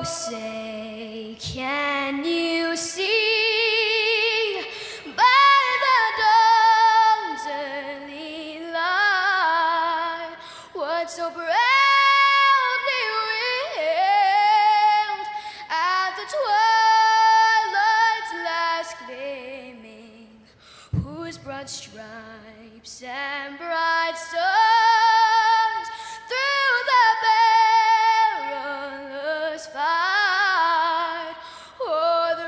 say, can you see by the dawn's early light what so proudly wailed at the twilight's last gleaming, whose broad stripes and bright stars through the perilous fight o'er the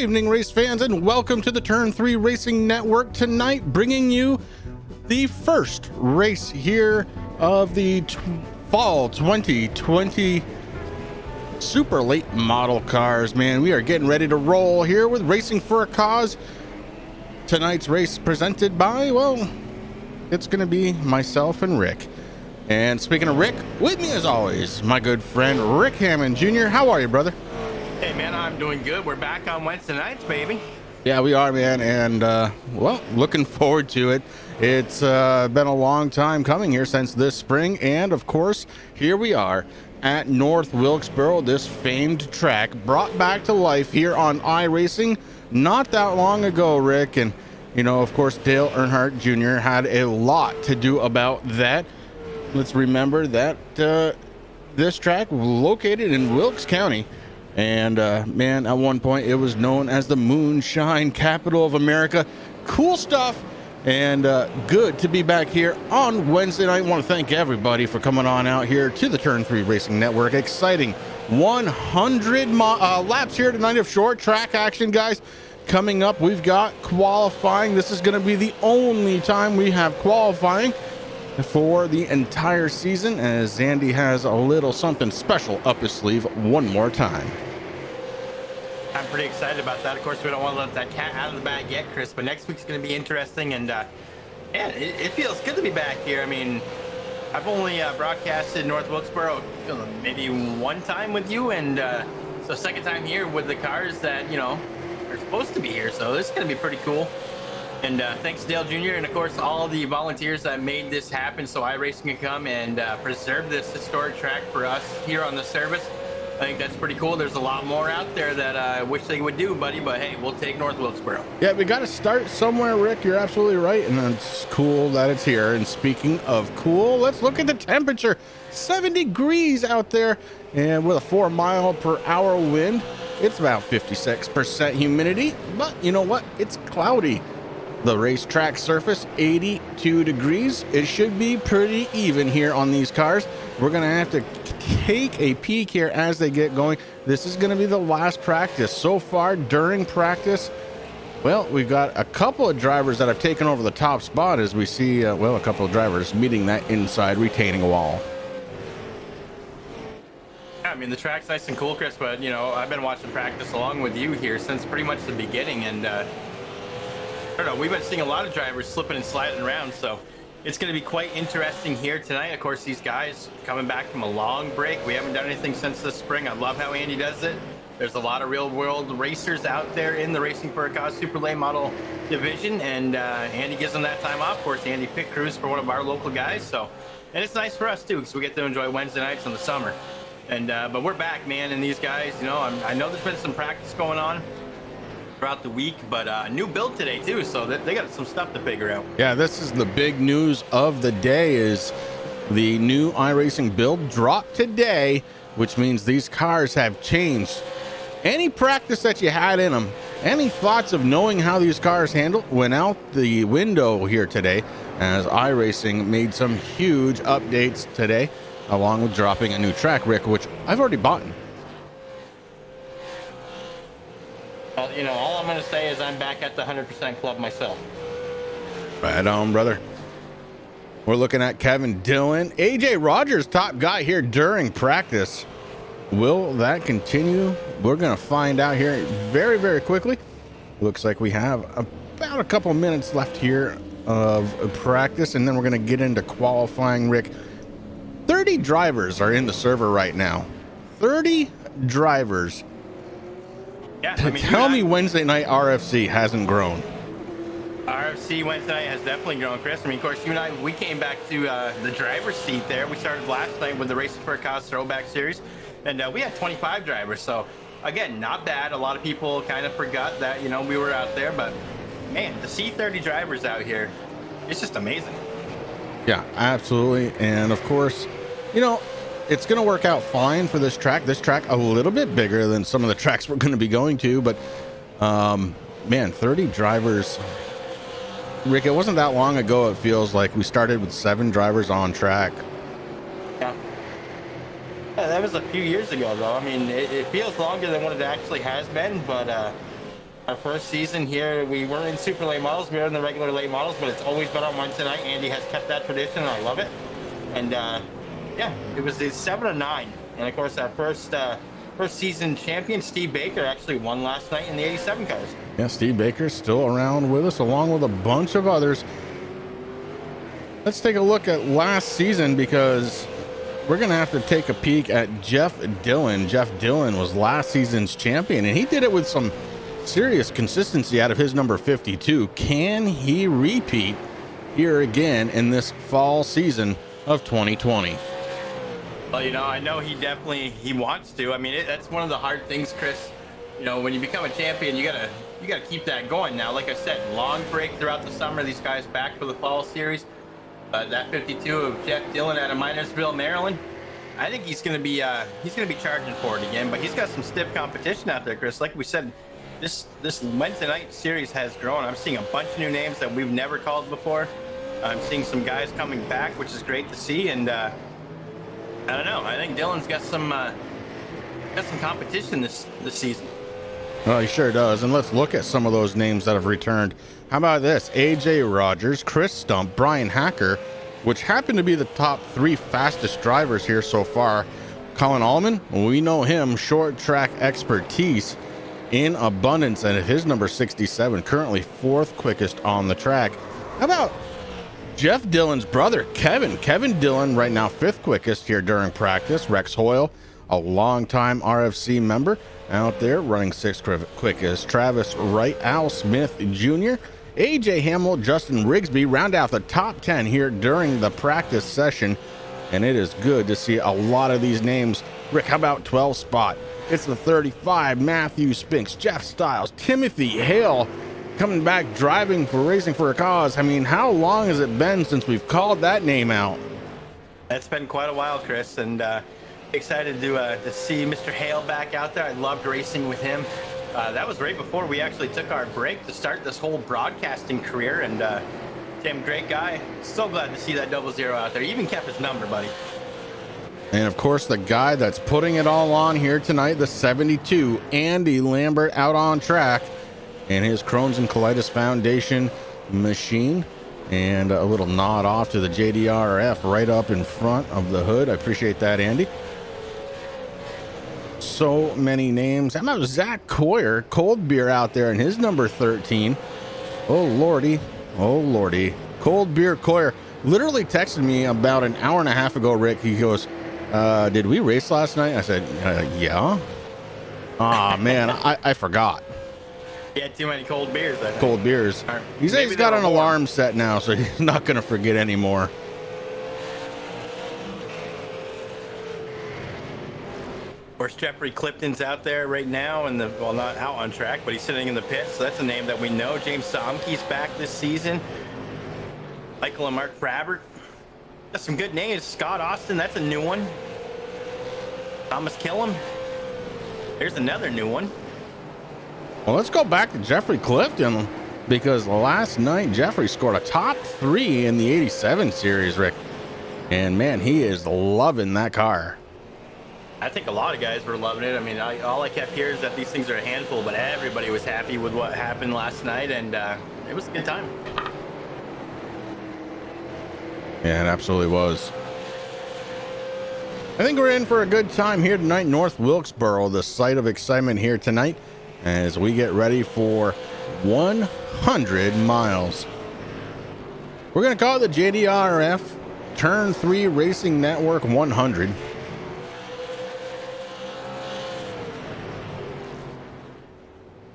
evening, race fans, and welcome to the Turn 3 Racing Network. Tonight, bringing you the first race here of the fall 2020 super late model cars. Man, we are getting ready to roll here with Racing for a Cause. Tonight's race presented by, well, it's going to be myself and Rick. And speaking of Rick, with me as always, my good friend Rick Hammond Jr. How are you, brother? Hey, man, I'm doing good. We're back on Wednesday nights, baby. Yeah, we are, man. And, well, looking forward to it. It's been a long time coming here since this spring. And, of course, here we are at North Wilkesboro, this famed track brought back to life here on iRacing not that long ago, Rick. And, you know, of course, Dale Earnhardt Jr. had a lot to do about that. Let's remember that this track located in Wilkes County, and man, at one point it was known as the Moonshine Capital of America. Cool stuff, and good to be back here on Wednesday night. I want to thank everybody for coming on out here to the Turn 3 Racing Network. Exciting 100 laps here tonight of short track action, guys. Coming up, we've got qualifying. This is going to be the only time we have qualifying for the entire season, as Andy has a little something special up his sleeve one more time. I'm pretty excited about that. Of course, we don't want to let that cat out of the bag yet, Chris, but next week's going to be interesting, and yeah, it feels good to be back here. I mean, I've only broadcasted North Wilkesboro maybe one time with you, and so second time here with the cars that, you know, are supposed to be here, so this is going to be pretty cool. And thanks to Dale Jr. and, of course, all the volunteers that made this happen so iRacing can come and preserve this historic track for us here on the service. I think that's pretty cool. There's a lot more out there that I wish they would do, buddy, but hey, we'll take North Wilkesboro. Yeah, we got to start somewhere, Rick. You're absolutely right, and it's cool that it's here. And speaking of cool, let's look at the temperature. 7 degrees out there, and with a 4-mile-per-hour wind. It's about 56% humidity, but you know what? It's cloudy. The racetrack surface, 82 degrees. It should be pretty even here on these cars. We're going to have to take a peek here as they get going. This is going to be the last practice. So far during practice, well, we've got a couple of drivers that have taken over the top spot as we see, well, a couple of drivers meeting that inside retaining wall. I mean, the track's nice and cool, Chris, but, you know, I've been watching practice along with you here since pretty much the beginning, and I don't know, we've been seeing a lot of drivers slipping and sliding around, so it's going to be quite interesting here tonight. Of course, these guys coming back from a long break. We haven't done anything since this spring. I love how Andy does it. There's a lot of real-world racers out there in the Racing for a Cause Super Late Model division, and Andy gives them that time off. Of course, Andy pit crews for one of our local guys, so, and it's nice for us, too, because we get to enjoy Wednesday nights in the summer. And but we're back, man, and these guys, you know, I know there's been some practice going on throughout the week, but new build today too, so they got some stuff to figure out. Yeah, this is the big news of the day, is the new iRacing build dropped today, which means these cars have changed. Any practice that you had in them, any thoughts of knowing how these cars handle, went out the window here today, as iRacing made some huge updates today, along with dropping a new track, Rick, which I've already bought. Well, you know, all I'm going to say is I'm back at the 100% club myself. Right on, brother. We're looking at Kevin Dillon. AJ Rogers, top guy here during practice. Will that continue? We're going to find out here very, very quickly. Looks like we have about a couple minutes left here of practice, and then we're going to get into qualifying, Rick. 30 drivers are in the server right now. 30 drivers. Yeah, I mean, tell me Wednesday night RFC hasn't grown. RFC Wednesday night has definitely grown, Chris. I mean, of course, you and I, we came back to the driver's seat there. We started last night with the Racing for a Cause Throwback Series, and we had 25 drivers. So, again, not bad. A lot of people kind of forgot that, you know, we were out there. But, man, to see 30 drivers out here, it's just amazing. Yeah, absolutely. And, of course, you know, it's going to work out fine for this track. This track a little bit bigger than some of the tracks we're going to be going to, but man, 30 drivers. Rick, it wasn't that long ago, it feels like we started with 7 drivers on track. Yeah. Yeah, that was a few years ago, though. I mean, it feels longer than what it actually has been, but Our first season here, we weren't in super late models. We were in the regular late models, but it's always been on Wednesday night. Andy has kept that tradition, and I love it. And yeah, it was the 7-9, and of course that first season champion Steve Baker actually won last night in the 87 cars. Yeah, Steve Baker's still around with us, along with a bunch of others. Let's take a look at last season, because we're going to have to take a peek at Jeff Dillon. Jeff Dillon was last season's champion, and he did it with some serious consistency out of his number 52. Can he repeat here again in this fall season of 2020? Well, you know, I know he wants to. I mean, that's one of the hard things, Chris. You know, when you become a champion, you gotta keep that going. Now, like I said, long break throughout the summer. These guys back for the fall series. That 52 of Jeff Dillon out of Minersville, Maryland. I think he's gonna be charging for it again. But he's got some stiff competition out there, Chris. Like we said, this Wednesday night series has grown. I'm seeing a bunch of new names that we've never called before. I'm seeing some guys coming back, which is great to see. And I don't know. I think Dillon's got some competition this season. Well, he sure does. And let's look at some of those names that have returned. How about this? AJ Rogers, Chris Stump, Brian Hacker, which happen to be the top 3 fastest drivers here so far. Colin Allman, we know him, short track expertise in abundance, and his number 67, currently 4th quickest on the track. How about Jeff Dillon's brother, Kevin Dillon, right now 5th quickest here during practice. Rex Hoyle, a longtime RFC member, out there running 6th quickest. Travis Wright, Al Smith Jr., AJ Hamill, Justin Rigsby round out the top 10 here during the practice session, and it is good to see a lot of these names. Rick, how about 12 spot? It's the 35, Matthew Spinks, Jeff Stiles, Timothy Hale, coming back driving for Racing for a Cause. I mean, how long has it been since we've called that name out? It's been quite a while, Chris, and excited to see Mr. Hale back out there. I loved racing with him. That was right before we actually took our break to start this whole broadcasting career, and Tim, great guy. So glad to see that 00 out there. He even kept his number, buddy. And of course, the guy that's putting it all on here tonight, the 72, Andy Lambert, out on track in his Crohn's and Colitis Foundation machine. And a little nod off to the JDRF right up in front of the hood. I appreciate that, Andy. So many names. How about Zach Coyer, cold beer out there in his number 13. Oh lordy, cold beer Coyer literally texted me about an hour and a half ago. Rick, he goes, did we race last night? I said, yeah. Ah, man, I forgot. He had too many cold beers. I think. Cold beers. He said he's got an alarm set now, so he's not going to forget anymore. Of course, Jeffrey Clifton's out there right now, and well, not out on track, but he's sitting in the pits. So that's a name that we know. James Somke's back this season. Michael and Mark Frabert. That's some good names. Scott Austin, that's a new one. Thomas Killam. There's another new one. Well, let's go back to Jeffrey Clifton, because last night Jeffrey scored a top 3 in the 87 series, Rick. And man, he is loving that car. I think a lot of guys were loving it. I mean, all I kept hearing is that these things are a handful, but everybody was happy with what happened last night, and it was a good time. Yeah, it absolutely was. I think we're in for a good time here tonight, North Wilkesboro, the site of excitement here tonight, as we get ready for 100 miles. We're going to call it the JDRF Turn 3 Racing Network 100.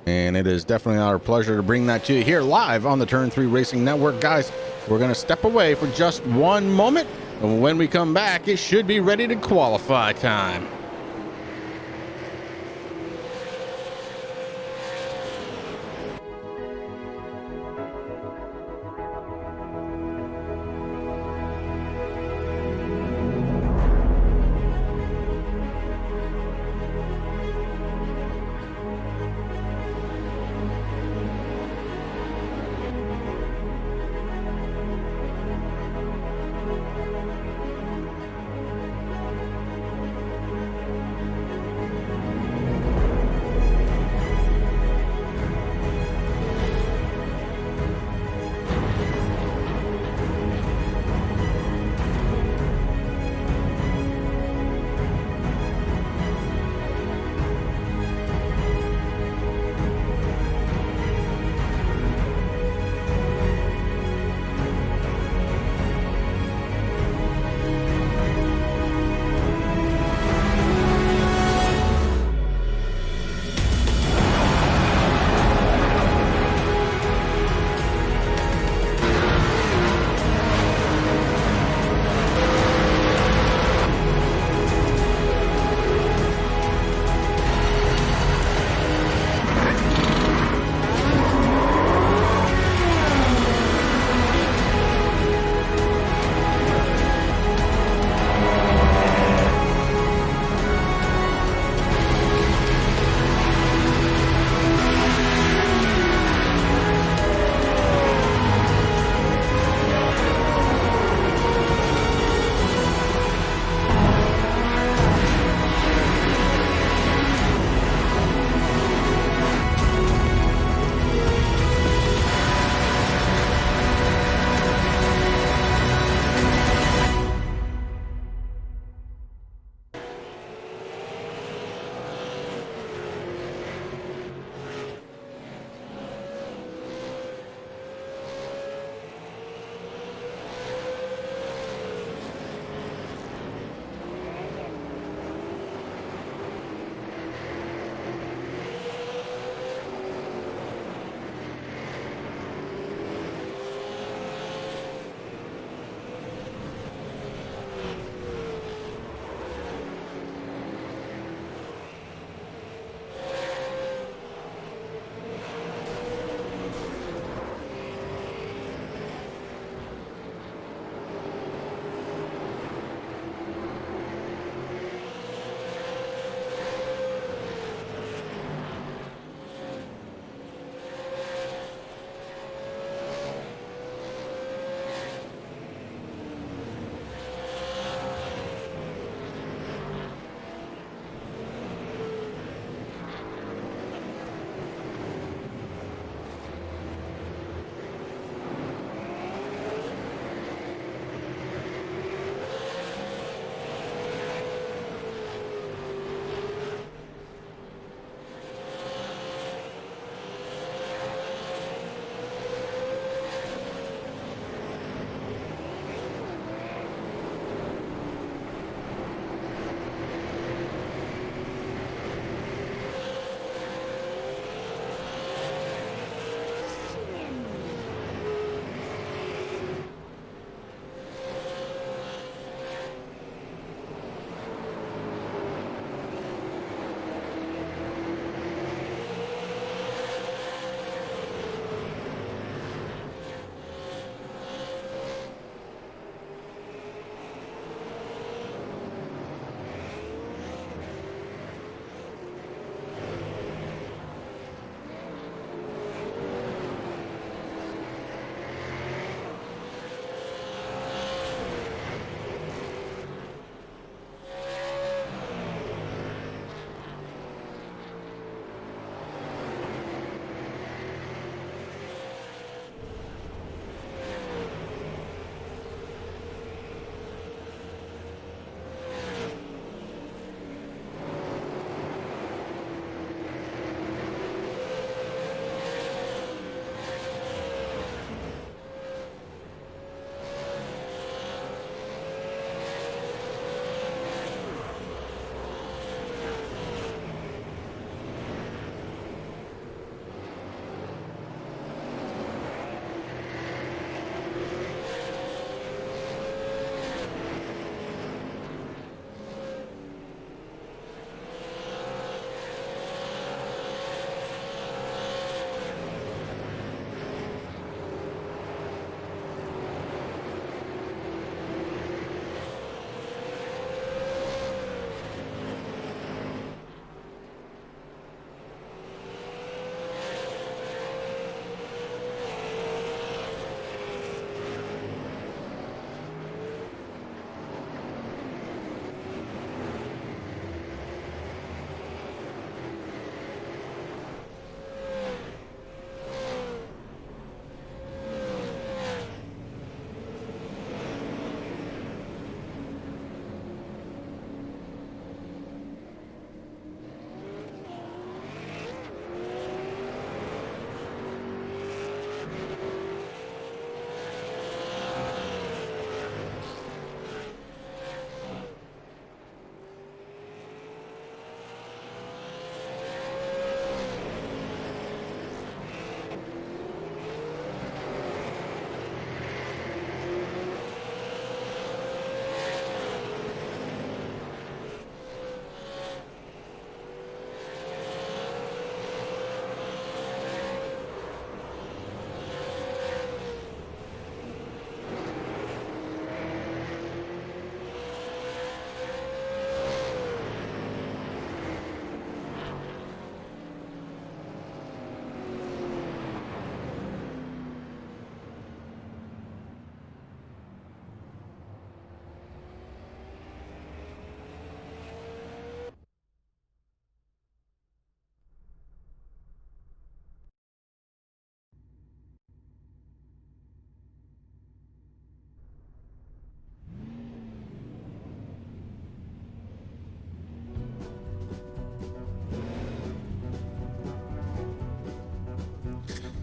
And it is definitely our pleasure to bring that to you here live on the Turn 3 Racing Network. Guys, we're going to step away for just one moment. And when we come back, it should be ready to qualify time.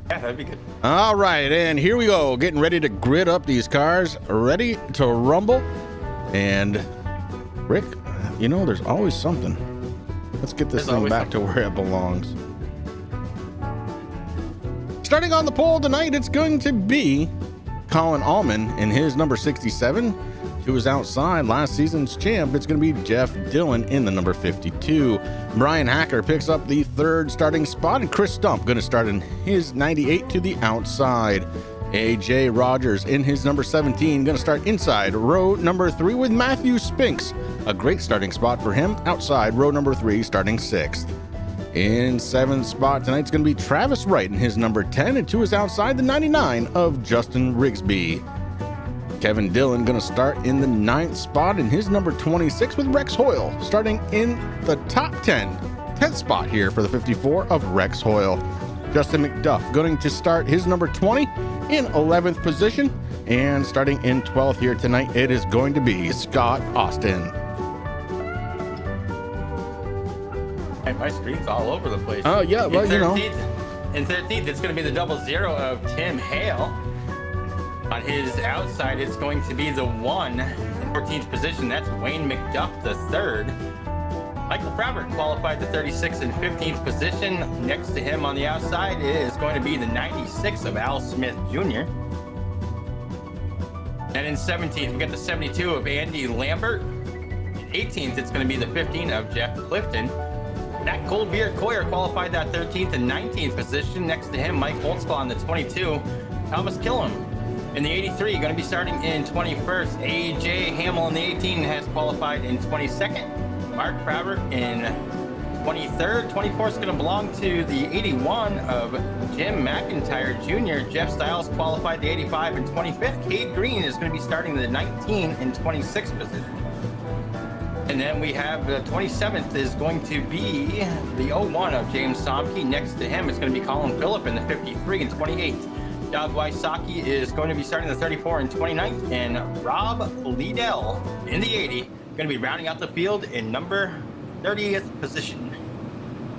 Yeah, that'd be good. All right, and here we go. Getting ready to grid up these cars, ready to rumble. And Rick, you know, there's always something. Let's get this thing back to where it belongs. Starting on the pole tonight, it's going to be Colin Allman in his number 67. To his outside, last season's champ, it's going to be Jeff Dillon in the number 52. Brian Hacker picks up the third starting spot, and Chris Stump going to start in his 98 to the outside. AJ Rogers in his number 17 going to start inside row number 3 with Matthew Spinks. A great starting spot for him outside row number 3, starting 6th. In 7th spot tonight's going to be Travis Wright in his number 10, and to his outside the 99 of Justin Rigsby. Kevin Dillon going to start in the 9th spot in his number 26 with Rex Hoyle, starting in the top 10th spot here for the 54 of Rex Hoyle. Justin McDuff going to start his number 20 in 11th position, and starting in 12th here tonight, it is going to be Scott Austin. Hey, my screen's all over the place. Oh, yeah, well, you know. In 13th, it's going to be the 00 of Tim Hale. On his outside, it's going to be the 1 in 14th position. That's Wayne McDuff, the 3rd. Michael Probert qualified the 36th and 15th position. Next to him on the outside is going to be the 96 of Al Smith Jr. And in 17th, we got the 72 of Andy Lambert. In 18th, it's going to be the 15 of Jeff Clifton. Matt Goldbeer Coyer qualified that 13th and 19th position. Next to him, Mike Holtzclaw on the 22. Thomas Killam in the 83, going to be starting in 21st. AJ Hamill in the 18 has qualified in 22nd. Mark Probert in 23rd. 24th is going to belong to the 81 of Jim McIntyre Jr. Jeff Stiles qualified the 85 and 25th. Cade Green is going to be starting the 19 and 26th position. And then we have the 27th is going to be the 01 of James Somke. Next to him is going to be Colin Phillip in the 53 and 28th. Doug Wysocki is going to be starting the 34 and 29th, and Rob Liedel in the 80, going to be rounding out the field in number 30th position.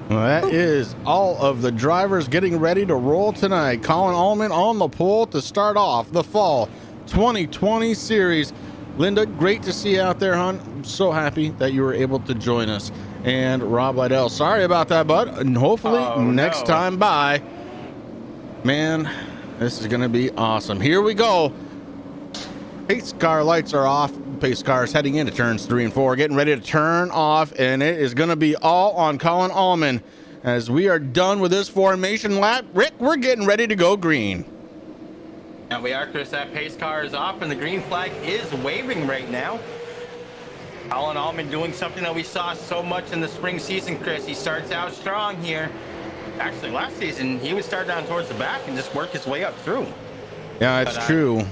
Well, that is all of the drivers getting ready to roll tonight. Colin Allman on the pole to start off the fall 2020 series. Linda, great to see you out there, hon. I'm so happy that you were able to join us. And Rob Liddell, sorry about that, bud. And hopefully next time by. Man, this is going to be awesome. Here we go. Pace car lights are off. Pace cars heading into turns 3 and 4, getting ready to turn off, and it is going to be all on Colin Allman as we are done with this formation lap. Rick, we're getting ready to go green. And we are, Chris. That pace car is off, and the green flag is waving right now. Colin Allman doing something that we saw so much in the spring season, Chris. He starts out strong here. Actually, last season, he would start down towards the back and just work his way up through. Yeah, it's true.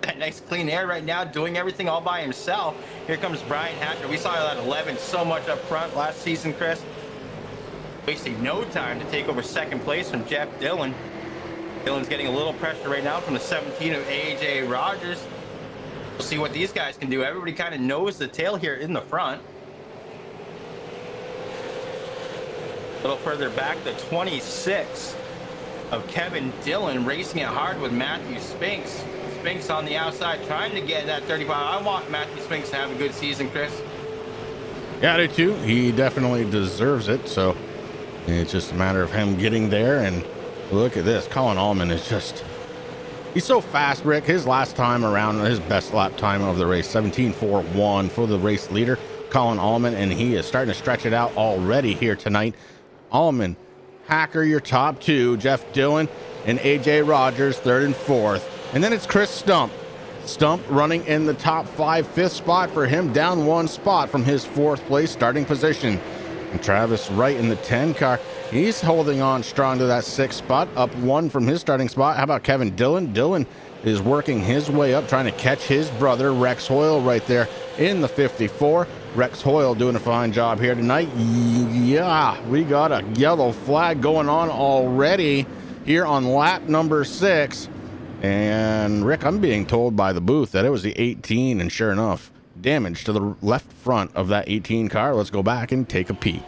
That nice clean air right now, doing everything all by himself. Here comes Brian Hatcher. We saw that 11 so much up front last season, Chris. Wasting no time to take over second place from Jeff Dillon. Dillon's getting a little pressure right now from the 17 of AJ Rogers. We'll see what these guys can do. Everybody kind of knows the tail here in the front. A little further back, the 26 of Kevin Dillon racing it hard with Matthew Spinks. Spinks on the outside trying to get that 35. I want Matthew Spinks to have a good season, Chris. Yeah, I do too. He definitely deserves it. So it's just a matter of him getting there. And look at this. Colin Allman is just, he's so fast, Rick. His last time around, his best lap time of the race, 17.41 for the race leader, Colin Allman. And he is starting to stretch it out already here tonight. Allman, Hacker, your top two, Jeff Dillon and AJ Rogers, 3rd and 4th. And then it's Chris Stump. Stump running in the top 5, 5th spot for him, down 1 spot from his 4th place starting position. And Travis Wright in the 10 car, he's holding on strong to that 6th spot, up 1 from his starting spot. How about Kevin Dillon? Dillon is working his way up, trying to catch his brother, Rex Hoyle, right there in the 54. Rex Hoyle doing a fine job here tonight. Yeah, we got a yellow flag going on already here on lap number 6. And Rick, I'm being told by the booth that it was the 18, and sure enough, damage to the left front of that 18 car. Let's go back and take a peek.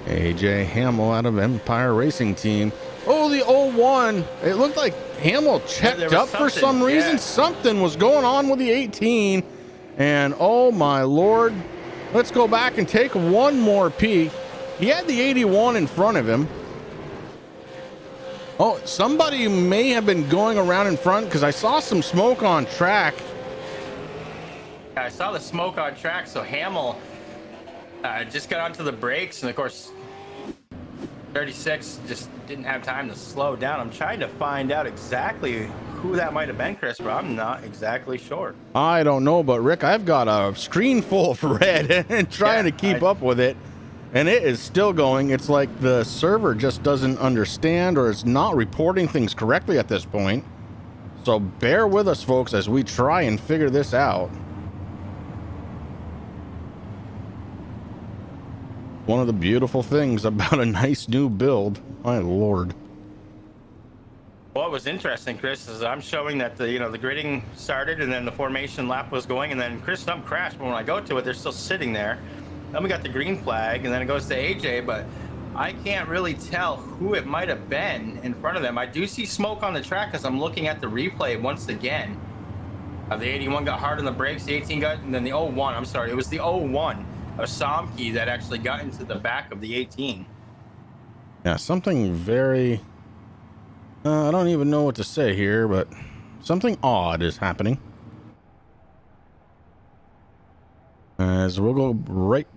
AJ Hamill out of Empire Racing Team. Oh, the 01. It looked like Hamill checked up for some reason. Yeah. Something was going on with the 18. And oh my Lord. Let's go back and take one more peek. He had the 81 in front of him. Oh, somebody may have been going around in front because I saw some smoke on track. I saw the smoke on track, so Hamill just got onto the brakes, and of course 36 just didn't have time to slow down. I'm trying to find out exactly who that might have been, Chris, but I'm not exactly sure. I don't know, but Rick, I've got a screen full of red and trying to keep up with it, and it is still going. It's like the server just doesn't understand or is not reporting things correctly at this point. So bear with us, folks, as we try and figure this out. One of the beautiful things about a nice new build, my Lord. What was interesting, Chris, is I'm showing that the gridding started and then the formation lap was going, and then Chris Stump crashed. But when I go to it, they're still sitting there. Then we got the green flag, and then it goes to AJ, but I can't really tell who it might have been in front of them. I do see smoke on the track as I'm looking at the replay once again. The 81 got hard on the brakes, the 18 got, and then the 01, I'm sorry, it was the 01. A Somke that actually got into the back of the 18. Yeah, something very, I don't even know what to say here, but something odd is happening. As we'll go right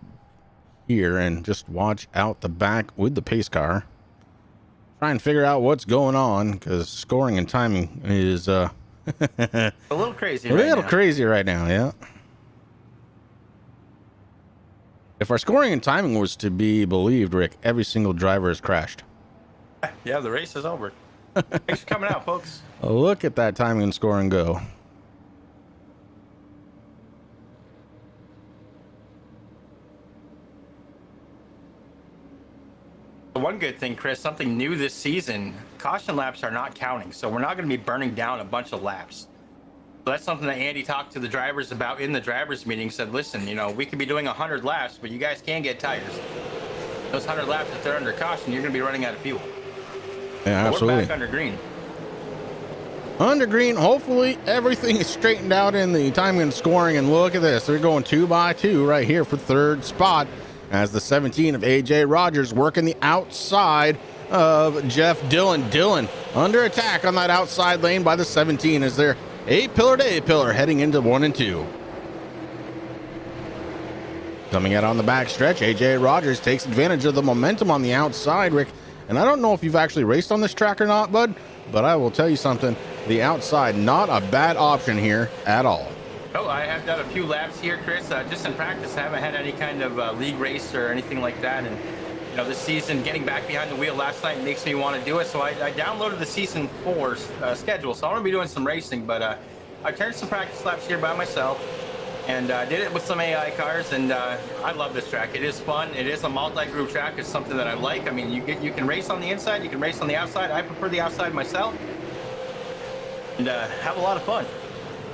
here and just watch out the back with the pace car. Try and figure out what's going on, because scoring and timing is a little crazy. A little crazy right now, yeah. If our scoring and timing was to be believed, Rick, every single driver has crashed. Yeah, the race is over. Thanks for coming out, folks. Look at that timing and scoring go. One good thing, Chris, something new this season, caution laps are not counting, so we're not going to be burning down a bunch of laps. So that's something that Andy talked to the drivers about in the drivers meeting. Said, listen, we could be doing 100 laps, but you guys can get tires. Those 100 laps, if they're under caution, you're going to be running out of fuel. Yeah, absolutely. We're back under green. Under green, hopefully everything is straightened out in the timing and scoring. And look at this. They're going 2 by 2 right here for third spot as the 17 of AJ Rogers working the outside of Jeff Dillon. Dillon under attack on that outside lane by the 17 as they're A-pillar to A-pillar heading into 1 and 2. Coming out on the back stretch, AJ Rogers takes advantage of the momentum on the outside, Rick. And I don't know if you've actually raced on this track or not, bud, but I will tell you something. The outside, not a bad option here at all. Oh, I have done a few laps here, Chris. Just in practice, I haven't had any kind of league race or anything like that. And, this season, getting back behind the wheel last night makes me want to do it. So I downloaded the season 4 schedule. So I'm going to be doing some racing, but I turned some practice laps here by myself and did it with some AI cars. And I love this track. It is fun. It is a multi-group track. It's something that I like. I mean, you can race on the inside. You can race on the outside. I prefer the outside myself. And have a lot of fun.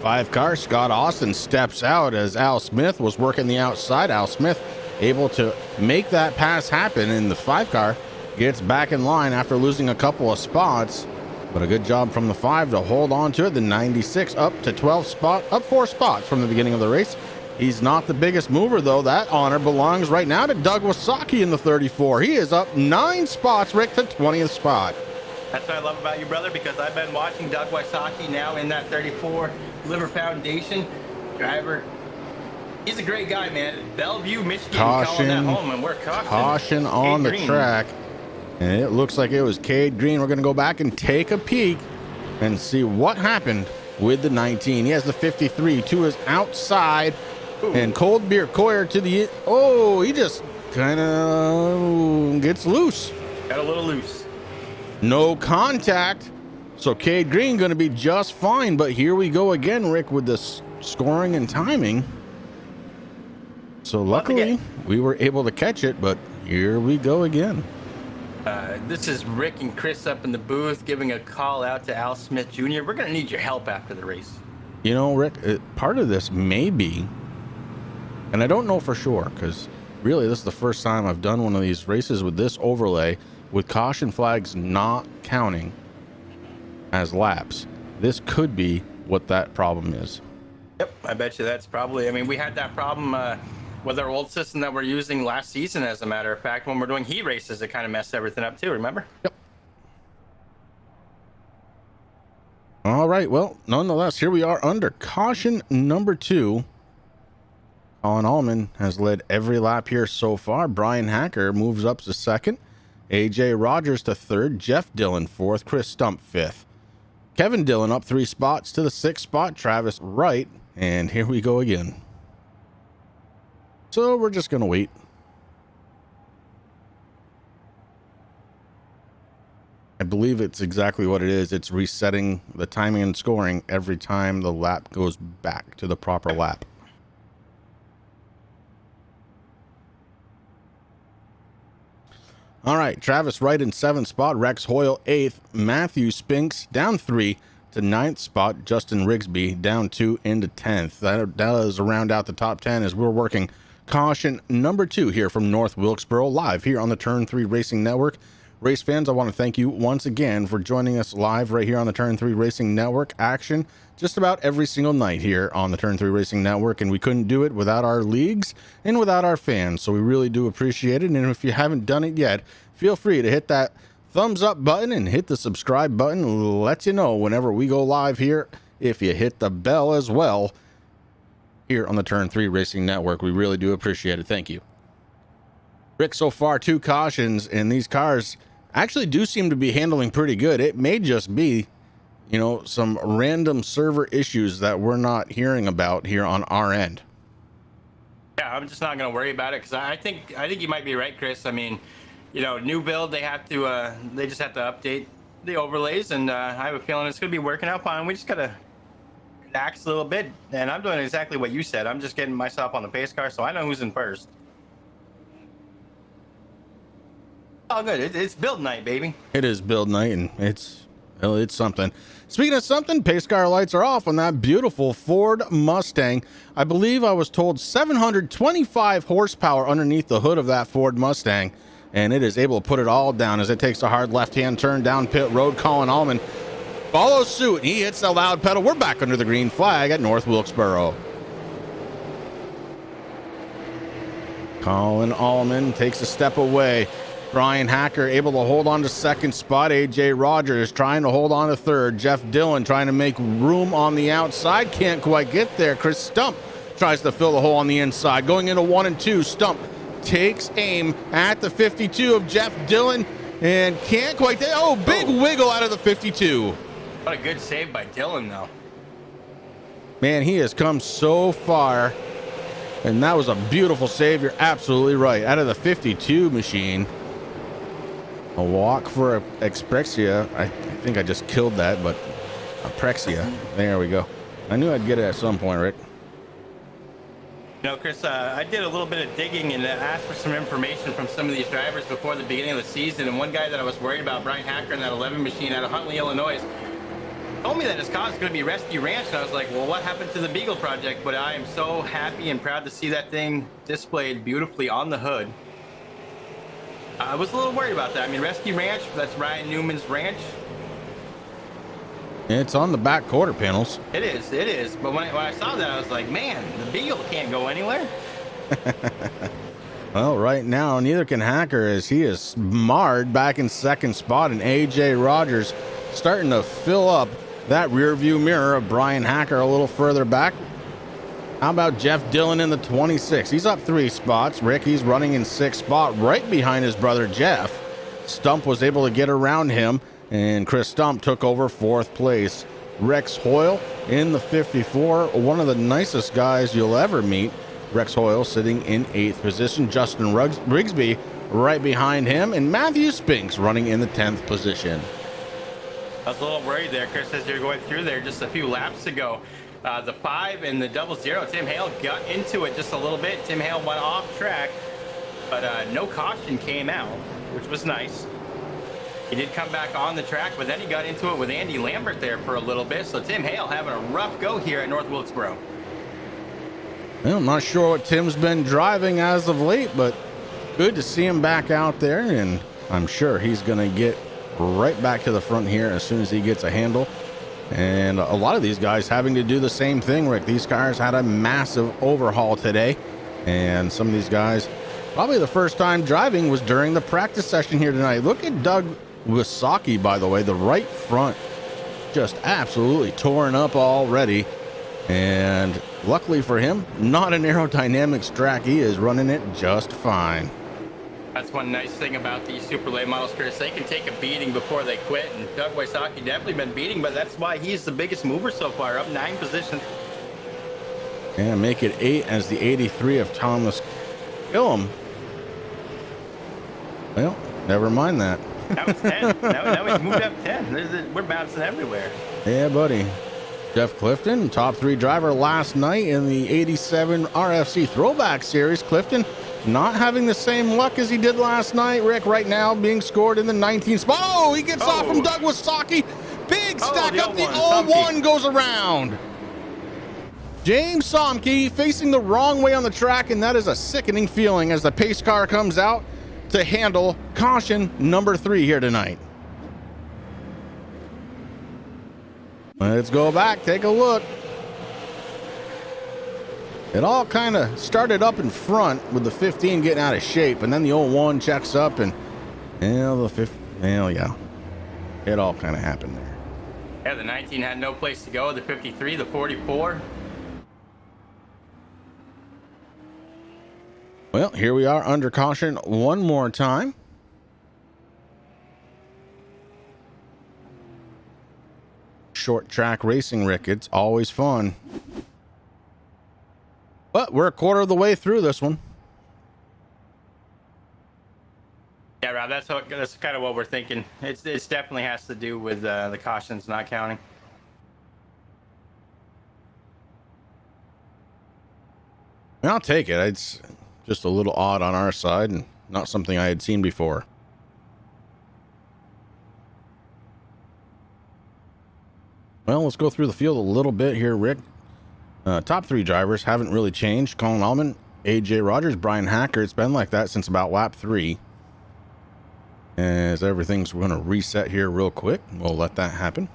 5 car, Scott Austin steps out as Al Smith was working the outside. Al Smith able to make that pass happen, and the 5 car gets back in line after losing a couple of spots. But a good job from the 5 to hold on to it. The 96 up to 12 spot, up 4 spots from the beginning of the race. He's not the biggest mover, though. That honor belongs right now to Doug Wasaki in the 34. He is up 9 spots, Rick, to 20th spot. That's what I love about you, brother, because I've been watching Doug Wasaki now in that 34 Liver Foundation driver. He's a great guy, man. Bellevue, Michigan, calling that home, and we're caution on the track. And it looks like it was Cade Green. We're going to go back and take a peek and see what happened with the 19. He has the 53 to his outside. Ooh. And Cold Beer Coyer to the... Oh, he just kind of gets loose. Got a little loose. No contact. So Cade Green going to be just fine. But here we go again, Rick, with this scoring and timing. So luckily, we were able to catch it, but here we go again. This is Rick and Chris up in the booth giving a call out to Al Smith Jr. We're going to need your help after the race. Rick, part of this may be, and I don't know for sure, because Really, this is the first time I've done one of these races with this overlay, with caution flags not counting as laps. This could be what that problem is. Yep, I bet you that's probably, I mean, we had that problem with our old system that we're using last season, as a matter of fact, when we're doing heat races, it kind of messed everything up too, remember? Yep. All right, well, nonetheless, here we are under caution number 2. Colin Allman has led every lap here so far. Brian Hacker moves up to 2nd. AJ Rogers to 3rd. Jeff Dillon 4th. Chris Stump 5th. Kevin Dillon up 3 spots to the 6th spot. Travis Wright. And here we go again. So we're just going to wait. I believe it's exactly what it is. It's resetting the timing and scoring every time the lap goes back to the proper lap. All right, Travis Wright in 7th spot, Rex Hoyle 8th, Matthew Spinks down 3 to 9th spot, Justin Rigsby down 2 into 10th. That does round out the top 10 as we're working caution number 2 here from North Wilkesboro, live here on the Turn 3 Racing Network. Race fans, I want to thank you once again for joining us live right here on the Turn 3 Racing Network. Action just about every single night here on the Turn 3 Racing Network, and we couldn't do it without our leagues and without our fans, so we really do appreciate it. And if you haven't done it yet, feel free to hit that thumbs up button and hit the subscribe button. It'll let you know whenever we go live here. If you hit the bell as well here on the Turn 3 Racing Network, we really do appreciate it. Thank you. Rick, so far 2 cautions, and these cars actually do seem to be handling pretty good. It may just be, you know, some random server issues that we're not hearing about here on our end. Yeah, I'm just not going to worry about it, because I think you might be right, Chris. I mean, you know, new build, they just have to update the overlays, and I have a feeling it's going to be working out fine. We just got to relax a little bit, and I'm doing exactly what you said. I'm just getting myself on the pace car, so I know who's in first. Oh, good. It's build night, baby. It is build night, and it's something. Speaking of something, pace car lights are off on that beautiful Ford Mustang. I believe I was told 725 horsepower underneath the hood of that Ford Mustang, and it is able to put it all down as it takes a hard left-hand turn down pit road. Colin Allman follows suit. He hits the loud pedal. We're back under the green flag at North Wilkesboro. Colin Allman takes a step away. Brian Hacker able to hold on to 2nd spot. AJ Rogers trying to hold on to 3rd. Jeff Dillon trying to make room on the outside. Can't quite get there. Chris Stump tries to fill the hole on the inside. Going into 1 and 2. Stump takes aim at the 52 of Jeff Dillon and can't quite. Oh, big wiggle out of the 52. What a good save by Dillon, though. Man, he has come so far. And that was a beautiful save. You're absolutely right. Out of the 52 machine. A walk for Exprexia. I think I just killed that, but Aprexia. There we go. I knew I'd get it at some point, Rick. You know, Chris, I did a little bit of digging and asked for some information from some of these drivers before the beginning of the season. And one guy that I was worried about, Brian Hacker, in that 11 machine out of Huntley, Illinois, told me that his cause is going to be Rescue Ranch. And I was like, well, what happened to the Beagle project? But I am so happy and proud to see that thing displayed beautifully on the hood. I was a little worried about that. I mean, Rescue Ranch, that's Ryan Newman's ranch. It's on the back quarter panels. It is. But when I saw that, I was like, man, the Beagle can't go anywhere. Well, right now, neither can Hacker, as he is marred back in 2nd spot, and AJ Rogers starting to fill up that rear view mirror of Brian Hacker a little further back. How about Jeff Dillon in the 26? He's up 3 spots. Rick, he's running in 6th spot right behind his brother Jeff. Stump was able to get around him, and Chris Stump took over 4th place. Rex Hoyle in the 54, one of the nicest guys you'll ever meet. Rex Hoyle sitting in 8th position. Justin Rigsby right behind him, and Matthew Spinks running in the 10th position. I was a little worried there, Chris, as you're going through there just a few laps ago. The 5 and the 00, Tim Hale got into it just a little bit. Tim Hale went off track, but no caution came out, which was nice. He did come back on the track, but then he got into it with Andy Lambert there for a little bit. So Tim Hale having a rough go here at North Wilkesboro. Well, I'm not sure what Tim's been driving as of late, but good to see him back out there, and I'm sure he's going to get right back to the front here as soon as he gets a handle. And a lot of these guys having to do the same thing, Rick. These cars had a massive overhaul today, and some of these guys, probably the first time driving was during the practice session here tonight. Look at Doug Wisocki, by the way, the right front just absolutely torn up already. And luckily for him, not an aerodynamics track. He is running it just fine. That's one nice thing about these super late models, Chris. They can take a beating before they quit, and Doug Wisocki definitely been beating, but that's why he's the biggest mover so far, up 9 positions. And make it 8 as the 83 of Thomas Gillum. Well, never mind that. That was 10. Now he's moved up 10. We're bouncing everywhere. Yeah, buddy. Jeff Clifton, top 3 driver last night in the 87 RFC Throwback Series. Clifton not having the same luck as he did last night. Rick right now being scored in the 19th spot. Oh, he gets off from Doug Wisocki. Big stack up. The 0-1 goes around. James Somke facing the wrong way on the track, and that is a sickening feeling as the pace car comes out to handle caution number 3 here tonight. Let's go back, take a look. It all kind of started up in front with the 15 getting out of shape, and then the 01 checks up, and the 15, yeah, it all kind of happened there. Yeah, the 19 had no place to go. The 53, the 44. Well, here we are under caution one more time. Short track racing, Rick. It's always fun. But we're a quarter of the way through this one. Yeah, Rob, that's kind of what we're thinking. It definitely has to do with the cautions not counting. I'll take it. It's just a little odd on our side and not something I had seen before. Well, let's go through the field a little bit here, Rick. Top 3 drivers haven't really changed. Colin Allman, AJ Rogers, Brian Hacker. It's been like that since about lap 3. As everything's going to reset here real quick, we'll let that happen.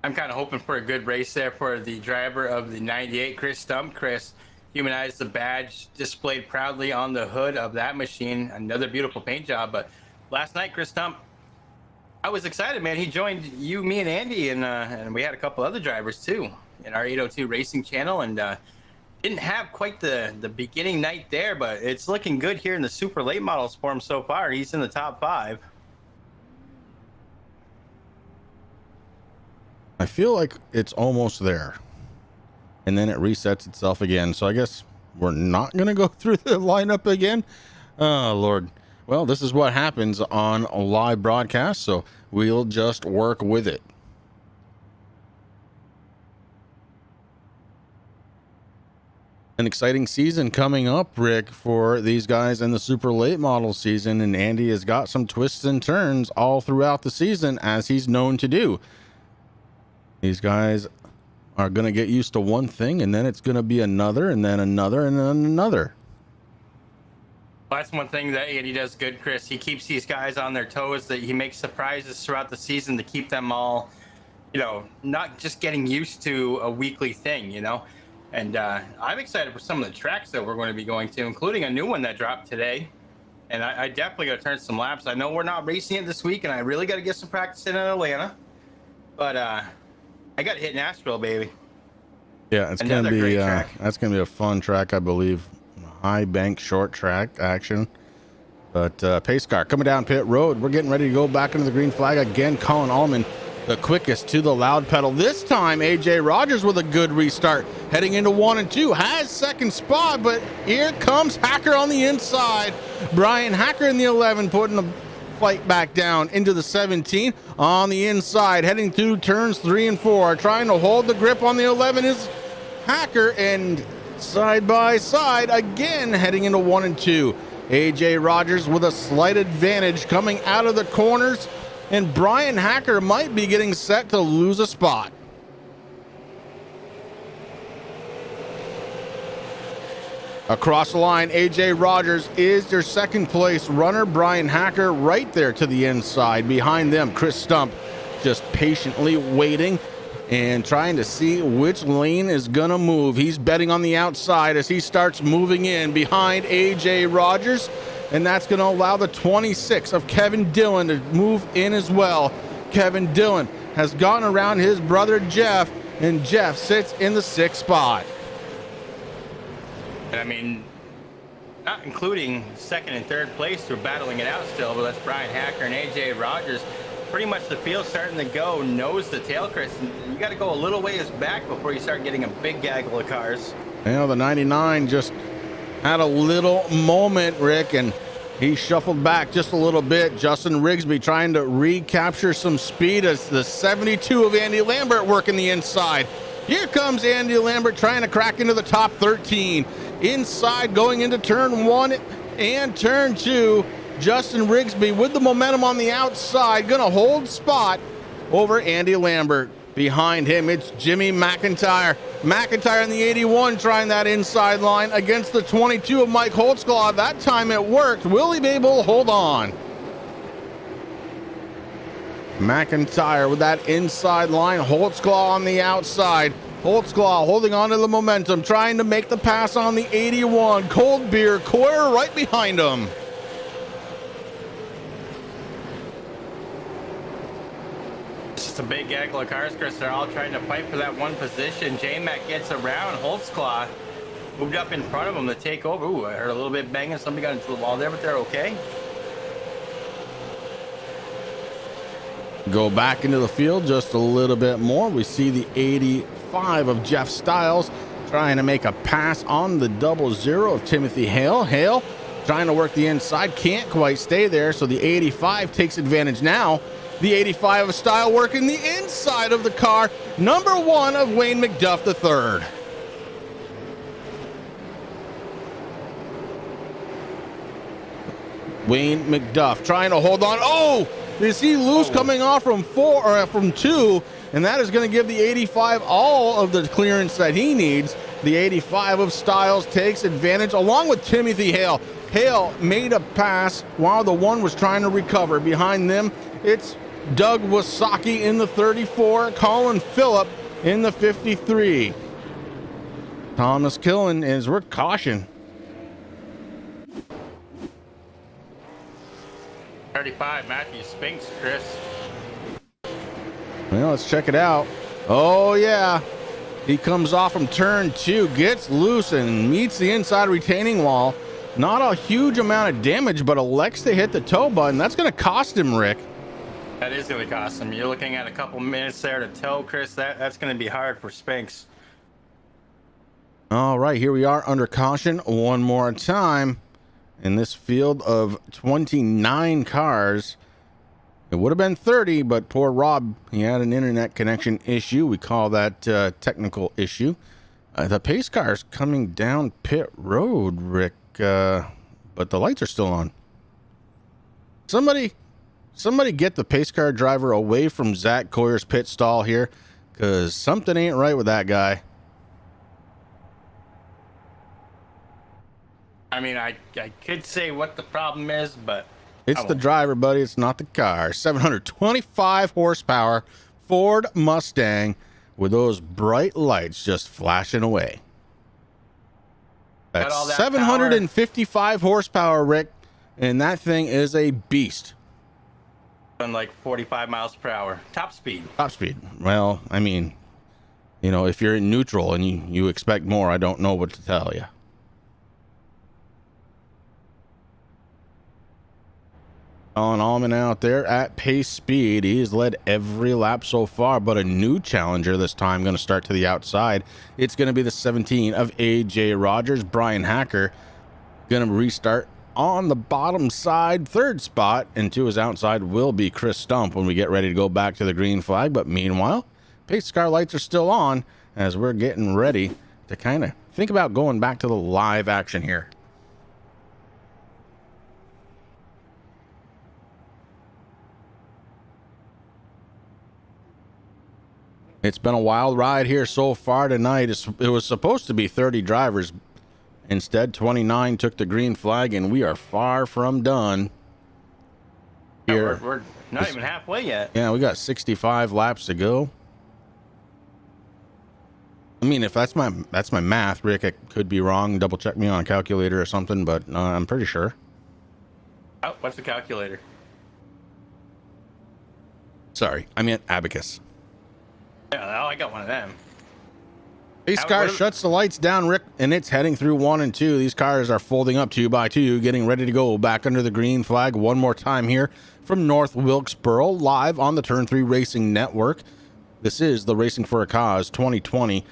I'm kind of hoping for a good race there for the driver of the 98, Chris Stump. Chris humanized the badge displayed proudly on the hood of that machine. Another beautiful paint job. But last night, Chris Stump, I was excited, man. He joined you, me, and Andy, and we had a couple other drivers too in our 802 racing channel, and didn't have quite the beginning night there, but it's looking good here in the super late models for him so far. He's in the top 5. I feel like it's almost there. And then it resets itself again. So I guess we're not going to go through the lineup again. Oh, Lord. Well, this is what happens on a live broadcast, so we'll just work with it. An exciting season coming up, Rick, for these guys in the super late model season, and Andy has got some twists and turns all throughout the season, as he's known to do. These guys are going to get used to one thing, and then it's going to be another, and then another, and then another. That's one thing that Andy does good, Chris. He keeps these guys on their toes, that he makes surprises throughout the season to keep them all, not just getting used to a weekly thing, And I'm excited for some of the tracks that we're going to be going to, including a new one that dropped today. And I definitely got to turn some laps. I know we're not racing it this week, and I really got to get some practice in Atlanta. But I got hit Nashville, baby. Yeah, it's going to be that's going to be a fun track, I believe. High bank short track action. But pace car coming down pit road. We're getting ready to go back into the green flag again. Colin Allman, the quickest to the loud pedal. This time, AJ Rogers with a good restart. Heading into 1 and 2. Has second spot, but here comes Hacker on the inside. Brian Hacker in the 11 putting the fight back down into the 17 on the inside. Heading through turns 3 and 4. Trying to hold the grip on the 11 is Hacker, and side by side again heading into 1 and 2. AJ Rogers with a slight advantage coming out of the corners. and Brian Hacker might be getting set to lose a spot. Across the line, AJ Rogers is your second place runner. Brian Hacker right there to the inside. Behind them, Chris Stump just patiently waiting and trying to see which lane is going to move. He's betting on the outside as he starts moving in behind AJ Rogers, and that's going to allow the 26 of Kevin Dillon to move in as well. Kevin Dillon has gone around his brother Jeff, and Jeff sits in the 6th spot. And I mean, not including second and third place, who are battling it out still, but that's Brian Hacker and AJ Rogers. Pretty much the field starting to go nose to tail, Chris. And you got to go a little ways back before you start getting a big gaggle of cars. You know, the 99 just had a little moment, Rick, and he shuffled back just a little bit. Justin Rigsby trying to recapture some speed as the 72 of Andy Lambert working the inside. Here comes Andy Lambert trying to crack into the top 13. Inside going into turn 1 and turn 2. Justin Rigsby with the momentum on the outside, gonna hold spot over Andy Lambert. Behind him, it's Jimmy McIntyre. McIntyre in the 81 trying that inside line against the 22 of Mike Holtzclaw. That time it worked. Will he be able to hold on? McIntyre with that inside line. Holtzclaw on the outside. Holtzclaw holding on to the momentum, trying to make the pass on the 81. Cold Beer Coyer right behind him. It's just a big gaggle of cars, Chris. They're all trying to fight for that one position. J-Mac gets around. Holtzclaw moved up in front of him to take over. Ooh, I heard a little bit banging. Somebody got into the wall there, but they're okay. Go back into the field just a little bit more. We see the 85 of Jeff Stiles trying to make a pass on the 00 of Timothy Hale. Hale trying to work the inside, can't quite stay there, so the 85 takes advantage now. The 85 of Stile working the inside of the car. Number 1 of Wayne McDuff III. Wayne McDuff trying to hold on. Oh! Is he loose coming off from 4 or from 2? And that is going to give the 85 all of the clearance that he needs. The 85 of Stiles takes advantage along with Timothy Hale. Hale made a pass while the 1 was trying to recover. Behind them, it's Doug Wasaki in the 34, Colin Phillip in the 53. Thomas Killen is worth caution. 35, Matthew Spinks, Chris. Well, let's check it out. Oh, yeah. He comes off from turn 2, gets loose and meets the inside retaining wall. Not a huge amount of damage, but elects to hit the tow button. That's going to cost him, Rick. That is going to cost him. You're looking at a couple minutes there to tow, Chris. That's going to be hard for Spinks. All right, here we are under caution one more time. In this field of 29 cars, it would have been 30, but poor Rob, he had an internet connection issue. We call that technical issue. The pace car's coming down pit road, Rick, but the lights are still on. Somebody get the pace car driver away from Zach Coyer's pit stall here, because something ain't right with that guy. I mean, I could say what the problem is, but It's the driver, buddy. It's not the car. 725 horsepower Ford Mustang with those bright lights just flashing away. That's all that 755 horsepower, Rick, and that thing is a beast. on like 45 miles per hour. Top speed. Top speed. Well, I mean, you know, if you're in neutral and you expect more, I don't know what to tell you. Colin Allman out there at pace speed. He's led every lap so far, but a new challenger this time going to start to the outside. It's going to be the 17 of AJ Rogers. Brian Hacker going to restart on the bottom side, third spot, and to his outside will be Chris Stump when we get ready to go back to the green flag. But meanwhile, pace car lights are still on as we're getting ready to kind of think about going back to the live action here. It's been a wild ride here so far tonight. It was supposed to be 30 drivers. Instead, 29 took the green flag, and we are far from done. Here. We're not even halfway yet. Yeah, we got 65 laps to go. I mean, if that's my math, Rick, I could be wrong. Double check me on a calculator or something, but I'm pretty sure. Oh, what's the calculator? Sorry, I meant abacus. Yeah, I got one of them. Pace car shuts the lights down, Rick, and it's heading through 1 and 2. These cars are folding up 2 by 2, getting ready to go back under the green flag one more time here from North Wilkesboro, live on the Turn 3 Racing Network. This is the Racing for a Cause 2020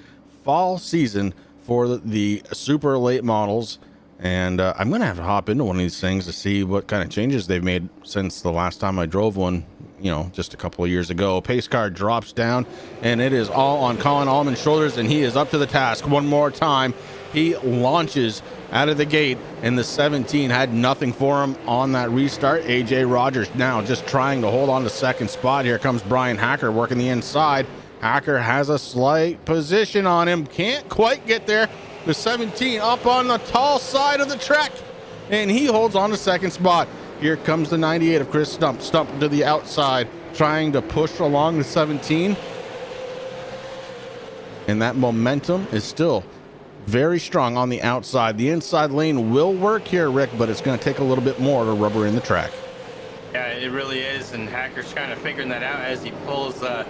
fall season for the super late models. And I'm going to have to hop into one of these things to see what kind of changes they've made since the last time I drove one, you know, just a couple of years ago. Pace car drops down, and it is all on Colin Allman's shoulders, and he is up to the task one more time. He launches out of the gate, and the 17 had nothing for him on that restart. AJ Rogers now just trying to hold on to second spot. Here comes Brian Hacker working the inside. Hacker has a slight position on him. Can't quite get there. The 17 up on the tall side of the track, and he holds on to second spot. Here comes the 98 of Chris Stump. Stump to the outside, trying to push along the 17. And that momentum is still very strong on the outside. The inside lane will work here, Rick, but it's going to take a little bit more to rubber in the track. Yeah, it really is, and Hacker's kind of figuring that out as he pulls up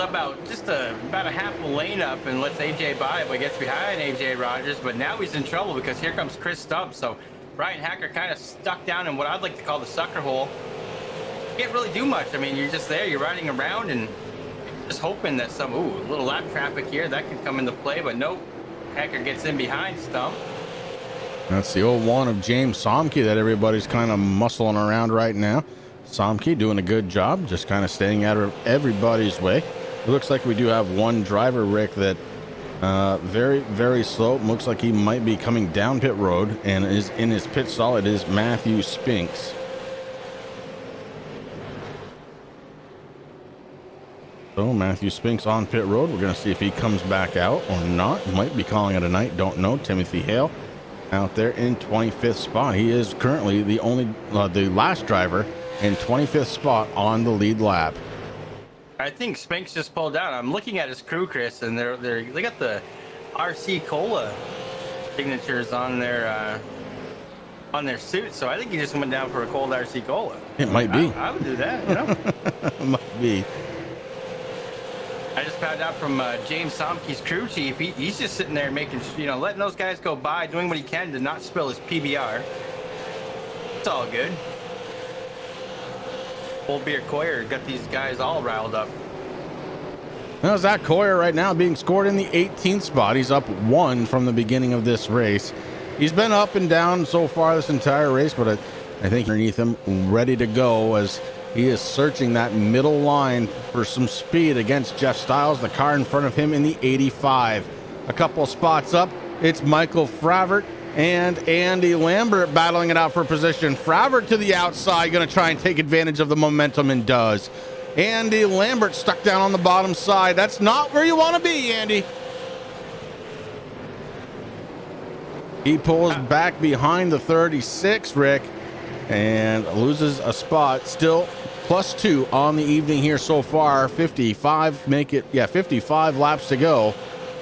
about a half a lane up and lets AJ by, but gets behind AJ Rogers. But now he's in trouble because here comes Chris Stump. So Brian Hacker kind of stuck down in what I'd like to call the sucker hole. You can't really do much. I mean, you're just there, you're riding around and just hoping that a little lap traffic here that could come into play, but nope. Hacker gets in behind Stump. That's the 01 of James Somke that everybody's kind of muscling around right now. Somke doing a good job, just kind of staying out of everybody's way. It looks like we do have one driver, Rick, that very, very slow. Looks like he might be coming down pit road and is in his pit stall. It is Matthew Spinks. So Matthew Spinks on pit road. We're going to see if he comes back out or not. Might be calling it a night. Don't know. Timothy Hale out there in 25th spot. He is currently the last driver in 25th spot on the lead lap. I think Spinks just pulled out. I'm looking at his crew, Chris, and they got the RC Cola signatures on their suit. So I think he just went down for a cold RC Cola. It might be. I would do that, you know. Might be. I just found out from James Somke's crew chief. He's just sitting there making, letting those guys go by, doing what he can to not spill his PBR. It's all good. Old Beer Coyer got these guys all riled up. Now Zach Coyer right now being scored in the 18th spot. He's up 1 from the beginning of this race. He's been up and down so far this entire race, but I think underneath him, ready to go as he is searching that middle line for some speed against Jeff Stiles, the car in front of him in the 85. A couple spots up, it's Michael Fravert and Andy Lambert battling it out for position. Fravert to the outside, going to try and take advantage of the momentum, and does. Andy Lambert stuck down on the bottom side. That's not where you want to be, Andy. He pulls back behind the 36, Rick, and loses a spot. Still +2 on the evening here so far. 55 55 laps to go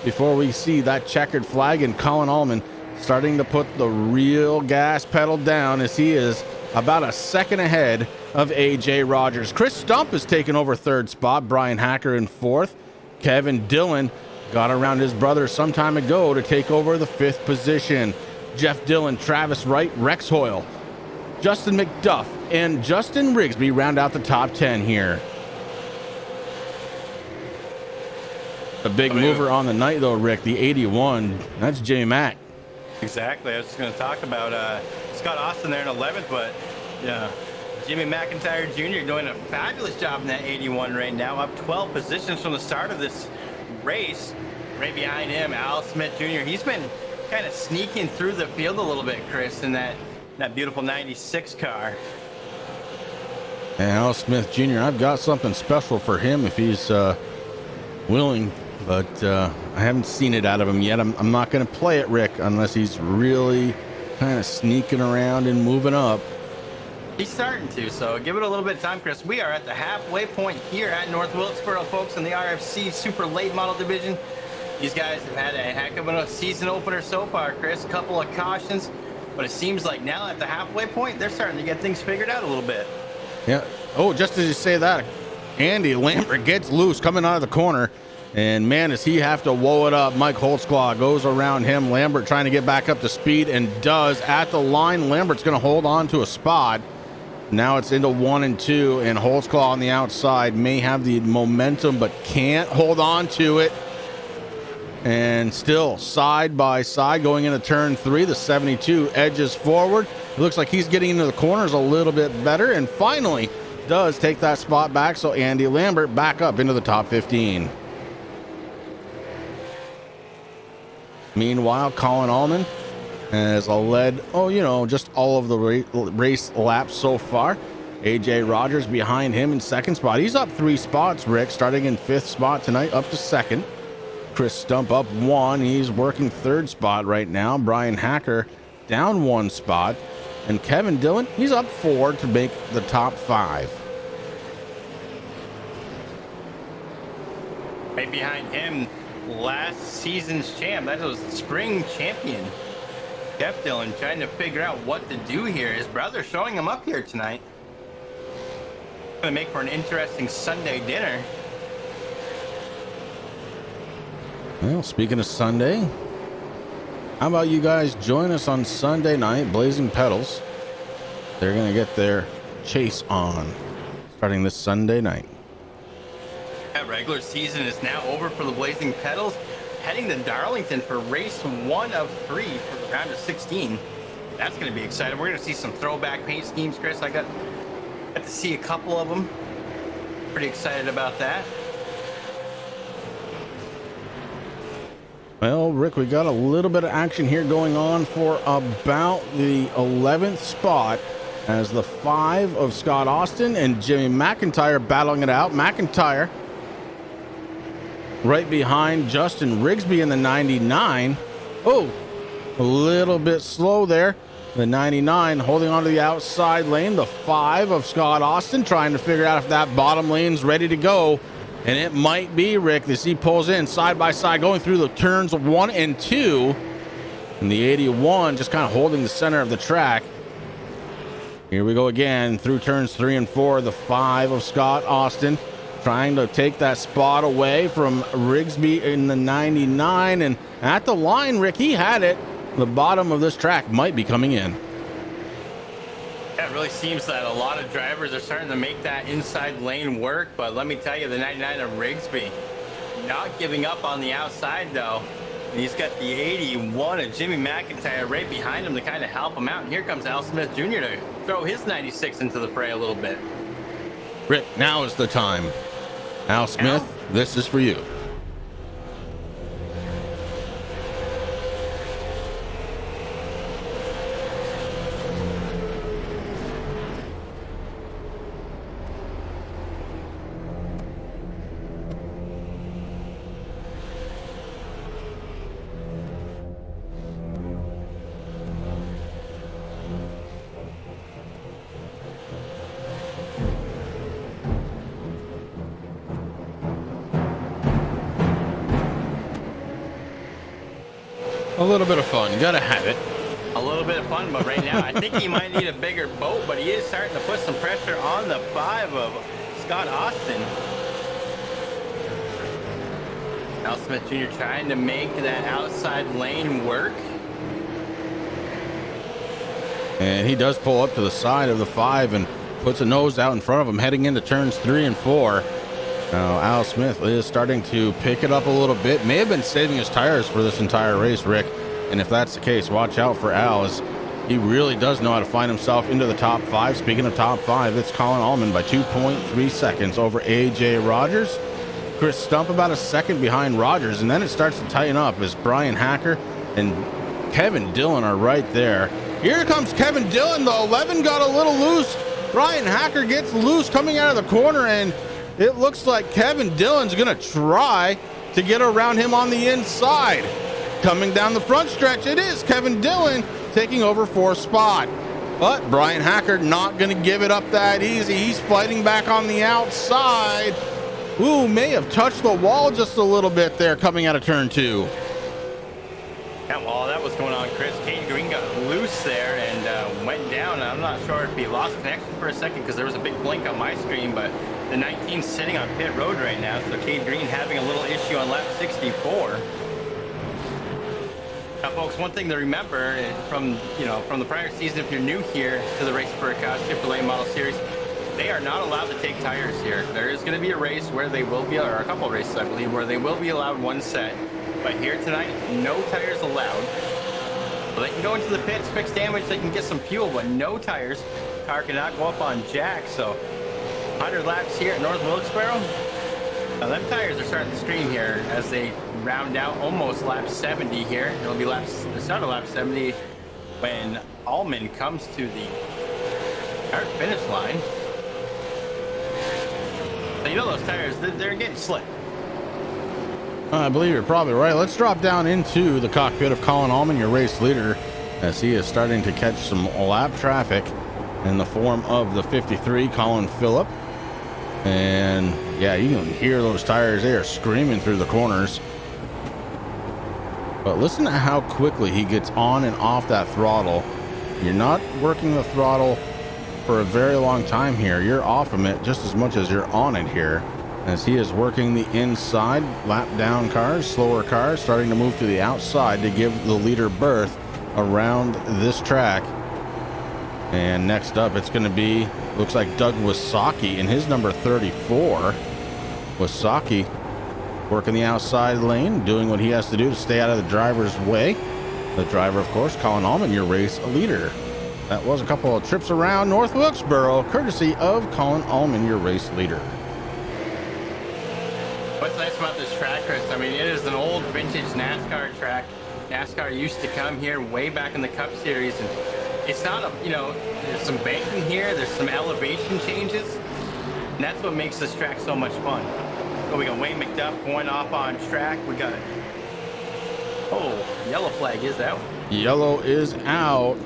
before we see that checkered flag, and Colin Allman starting to put the real gas pedal down as he is about a second ahead of AJ Rogers. Chris Stump has taken over third spot. Brian Hacker in fourth. Kevin Dillon got around his brother some time ago to take over the 5th position. Jeff Dillon, Travis Wright, Rex Hoyle, Justin McDuff, and Justin Rigsby round out the top 10 here. A big mover on the night, though, Rick, the 81. That's Jimmy Mack. Exactly. I was just going to talk about Scott Austin there in 11th, but yeah, Jimmy McIntyre Jr. doing a fabulous job in that 81 right now, up 12 positions from the start of this race. Right behind him, Al Smith Jr. He's been kind of sneaking through the field a little bit, Chris, in that beautiful 96 car. And Al Smith Jr., I've got something special for him if he's willing, but I haven't seen it out of him yet. I'm not going to play it, Rick, unless he's really kind of sneaking around and moving up. He's starting to, so give it a little bit of time, Chris. We are at the halfway point here at North Wilkesboro, folks, in the RFC Super Late Model Division. These guys have had a heck of a season opener so far, Chris. Couple of cautions, but it seems like now at the halfway point, they're starting to get things figured out a little bit. Yeah. Oh, just as you say that, Andy Lambert gets loose coming out of the corner. And, man, does he have to woe it up. Mike Holtzclaw goes around him. Lambert trying to get back up to speed and does at the line. Lambert's going to hold on to a spot. Now it's into 1 and 2, and Holtzclaw on the outside may have the momentum but can't hold on to it. And still side by side going into turn 3. The 72 edges forward. It looks like he's getting into the corners a little bit better, and finally does take that spot back. So Andy Lambert back up into the top 15. Meanwhile, Colin Allman has led, just all of the race laps so far. AJ Rogers behind him in second spot. He's up 3 spots, Rick, starting in 5th spot tonight, up to 2nd. Chris Stump up 1. He's working 3rd spot right now. Brian Hacker down 1 spot. And Kevin Dillon, he's up 4 to make the top 5. Right behind him, last season's champ, that was the spring champion. Jeff Dillon trying to figure out what to do here. His brother showing him up here tonight. Gonna make for an interesting Sunday dinner. Well, speaking of Sunday, how about you guys join us on Sunday night, Blazing Pedals? They're gonna get their chase on starting this Sunday night. That regular season is now over for the Blazing Pedals. Heading to Darlington for race 1 of 3 for the round of 16. That's going to be exciting. We're going to see some throwback paint schemes, Chris. I got to see a couple of them. Pretty excited about that. Well, Rick, we got a little bit of action here going on for about the 11th spot as the 5 of Scott Austin and Jimmy McIntyre battling it out. McIntyre right behind Justin Rigsby in the 99. Oh, a little bit slow there. The 99 holding on to the outside lane. The 5 of Scott Austin trying to figure out if that bottom lane's ready to go. And it might be, Rick, as he pulls in side by side, going through the turns 1 and 2. And the 81 just kind of holding the center of the track. Here we go again through turns 3 and 4. The 5 of Scott Austin trying to take that spot away from Rigsby in the 99. And at the line, Rick, he had it. The bottom of this track might be coming in. Yeah, it really seems that a lot of drivers are starting to make that inside lane work. But let me tell you, the 99 of Rigsby not giving up on the outside, though. And he's got the 81 of Jimmy McIntyre right behind him to kind of help him out. And here comes Al Smith Jr. to throw his 96 into the fray a little bit. Rick, now is the time. Al Smith, this is for you. A little bit of fun. You gotta have it. A little bit of fun, but right now I think he might need a bigger boat, but he is starting to put some pressure on the 5 of Scott Austin. Al Smith Jr. trying to make that outside lane work. And he does pull up to the side of the 5 and puts a nose out in front of him heading into turns 3 and 4. Now, Al Smith is starting to pick it up a little bit. May have been saving his tires for this entire race, Rick. And if that's the case, watch out for Al, as he really does know how to find himself into the top 5. Speaking of top 5, it's Colin Allman by 2.3 seconds over AJ Rogers. Chris Stump about a second behind Rogers. And then it starts to tighten up as Brian Hacker and Kevin Dillon are right there. Here comes Kevin Dillon. The 11 got a little loose. Brian Hacker gets loose coming out of the corner, and It looks like Kevin Dillon's going to try to get around him on the inside. Coming down the front stretch, it is Kevin Dillon taking over fourth spot. But Brian Hacker not going to give it up that easy. He's fighting back on the outside. Ooh, may have touched the wall just a little bit there coming out of turn 2. Yeah, while that was going on, Chris, Cade Green got loose there and went down. I'm not sure if he lost connection for a second because there was a big blink on my screen, but the 19's sitting on pit road right now, so Cade Green having a little issue on lap 64. Now, folks, one thing to remember from the prior season, if you're new here to the Race for a Cause Chevrolet Model Series, they are not allowed to take tires here. There is going to be a race where they will be, or a couple of races, I believe, where they will be allowed one set. But here tonight, no tires allowed. So they can go into the pits, fix damage, they can get some fuel, but no tires. Car cannot go up on jack. So 100 laps here at North Wilkesboro. Now them tires are starting to scream here as they round out almost lap 70 here. It'll be the start of lap 70 when Allman comes to the start finish line. So you know those tires, they're getting slick. I believe you're probably right. Let's drop down into the cockpit of Colin Allman, your race leader, as he is starting to catch some lap traffic in the form of the 53 Colin Phillip. And yeah, you can hear those tires. They are screaming through the corners. But listen to how quickly he gets on and off that throttle. You're not working the throttle for a very long time here. You're off of it just as much as you're on it here, as he is working the inside. Lap down cars, slower cars, starting to move to the outside to give the leader berth around this track. And next up, it's going to be, looks like Doug Wasaki in his number 34. Wasaki working the outside lane, doing what he has to do to stay out of the driver's way. The driver, of course, Colin Allman, your race leader. That was a couple of trips around North Wilkesboro, courtesy of Colin Allman, your race leader. What's nice about this track, Chris, I mean, it is an old vintage NASCAR track. NASCAR used to come here way back in the Cup Series, and it's not there's some banking here, there's some elevation changes, and that's what makes this track so much fun. So we got Wayne McDuff going off on track. We got, yellow flag is out. Yellow is out.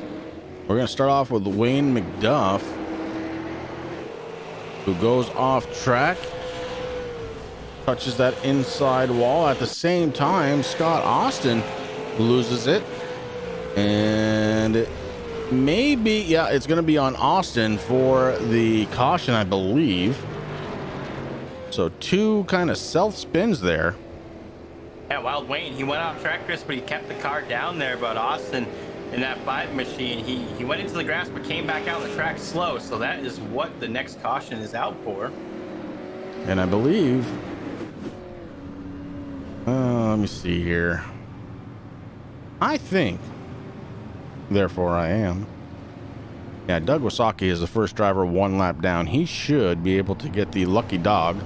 We're going to start off with Wayne McDuff, who goes off track, touches that inside wall. At the same time, Scott Austin loses it, and it's going to be on Austin for the caution, I believe. So two kind of self spins there. Yeah, Wild Wayne, he went off track, Chris, but he kept the car down there. But Austin, in that 5 machine, he went into the grass but came back out on the track slow. So that is what the next caution is out for. And I believe, let me see here. I think, therefore I am. Yeah, Doug Wasaki is the first driver 1 lap down. He should be able to get the lucky dog.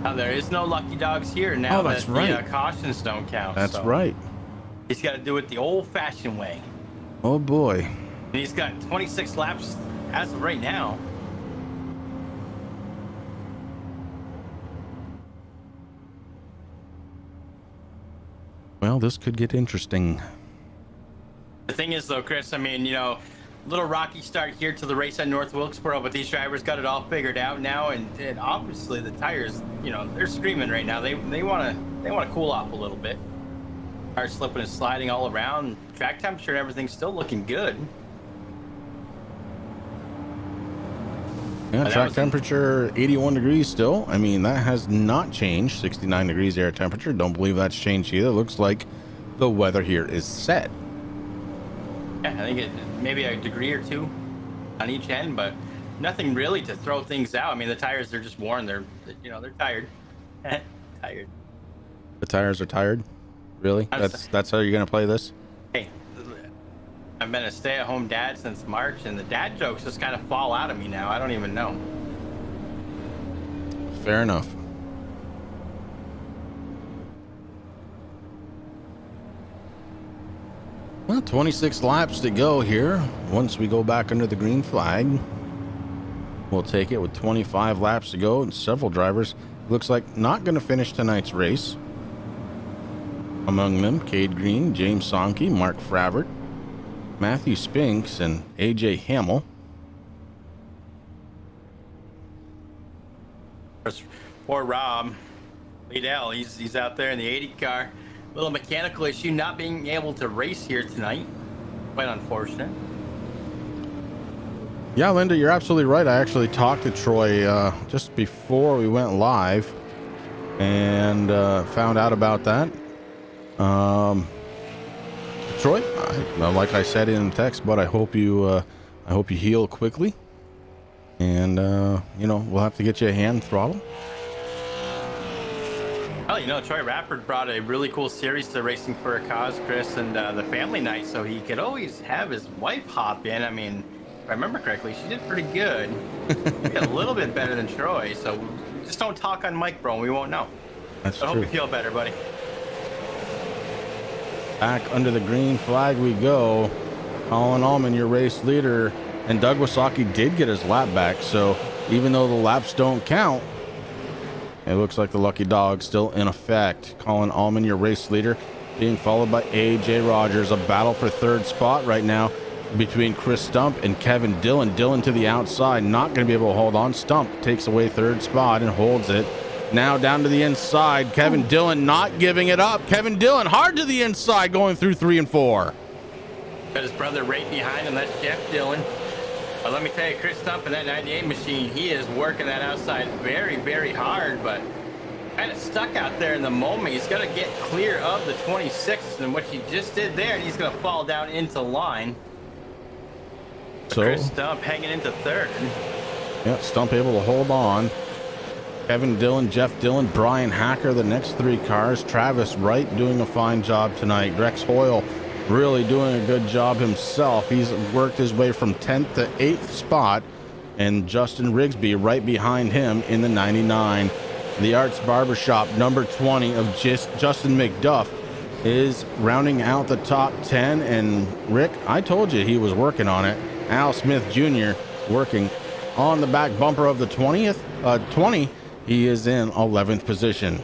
Now, there is no lucky dogs here now. Oh, that's that right. The cautions don't count. That's right. He's got to do it the old-fashioned way. Oh boy. And he's got 26 laps as of right now. Well, this could get interesting. The thing is, though, Chris, I mean, little rocky start here to the race at North Wilkesboro, but these drivers got it all figured out now, and obviously the tires, they're screaming right now. They want to cool off a little bit. Cars slipping and sliding all around. Track temperature and everything's still looking good. Yeah, track temperature 81 degrees still. I mean, that has not changed. 69 degrees air temperature. Don't believe that's changed either. Looks like the weather here is set. Yeah, I think maybe a degree or two on each end, but nothing really to throw things out. I mean, the tires, they're just worn. They're tired. Tired. The tires are tired? Really? That's how you're going to play this? Hey, I've been a stay-at-home dad since March, and the dad jokes just kind of fall out of me now. I don't even know. Fair enough. Well, 26 laps to go here once we go back under the green flag. will take it with 25 laps to go, and several drivers looks like not going to finish tonight's race. Among them, Cade Green, James Sonke, Mark Fravert, Matthew Spinks, and AJ Hamill. Poor Rob Liddell, he's out there in the 80 car. Little mechanical issue, not being able to race here tonight. Quite unfortunate. Yeah, Linda, you're absolutely right. I actually talked to Troy just before we went live and found out about that. Troy, like I said in the text, but I hope you heal quickly, and we'll have to get you a hand throttle. Well, Troy Rappert brought a really cool series to Racing for a Cause, Chris, and the family night, so he could always have his wife hop in. I mean, if I remember correctly, she did pretty good. Maybe a little bit better than Troy, so just don't talk on mic, bro, and we won't know. That's true. I hope you feel better, buddy. Back under the green flag we go. Colin Allman, your race leader, and Doug Wasaki did get his lap back, so even though the laps don't count, it looks like the lucky dog still in effect. Colin Allman, your race leader, being followed by AJ Rogers. A battle for third spot right now between Chris Stump and Kevin Dillon. Dillon to the outside, not going to be able to hold on. Stump takes away third spot and holds it. Now down to the inside. Kevin Dillon not giving it up. Kevin Dillon hard to the inside, going through 3 and 4. Got his brother right behind him. That's Jeff Dillon. But let me tell you, Chris Stump in that 98 machine, he is working that outside very, very hard, but kind of stuck out there in the moment. He's got to get clear of the 26th, and what he just did there, and he's going to fall down into line. So Chris Stump hanging into third. Yeah, Stump able to hold on. Kevin Dillon, Jeff Dillon, Brian Hacker, the next 3 cars. Travis Wright doing a fine job tonight. Rex Hoyle really doing a good job himself. He's worked his way from 10th to 8th spot, and Justin Rigsby right behind him in the 99. The Arts Barbershop, number 20 of Justin McDuff, is rounding out the top 10. And Rick, I told you he was working on it. Al Smith Jr. working on the back bumper of the 20. He is in 11th position.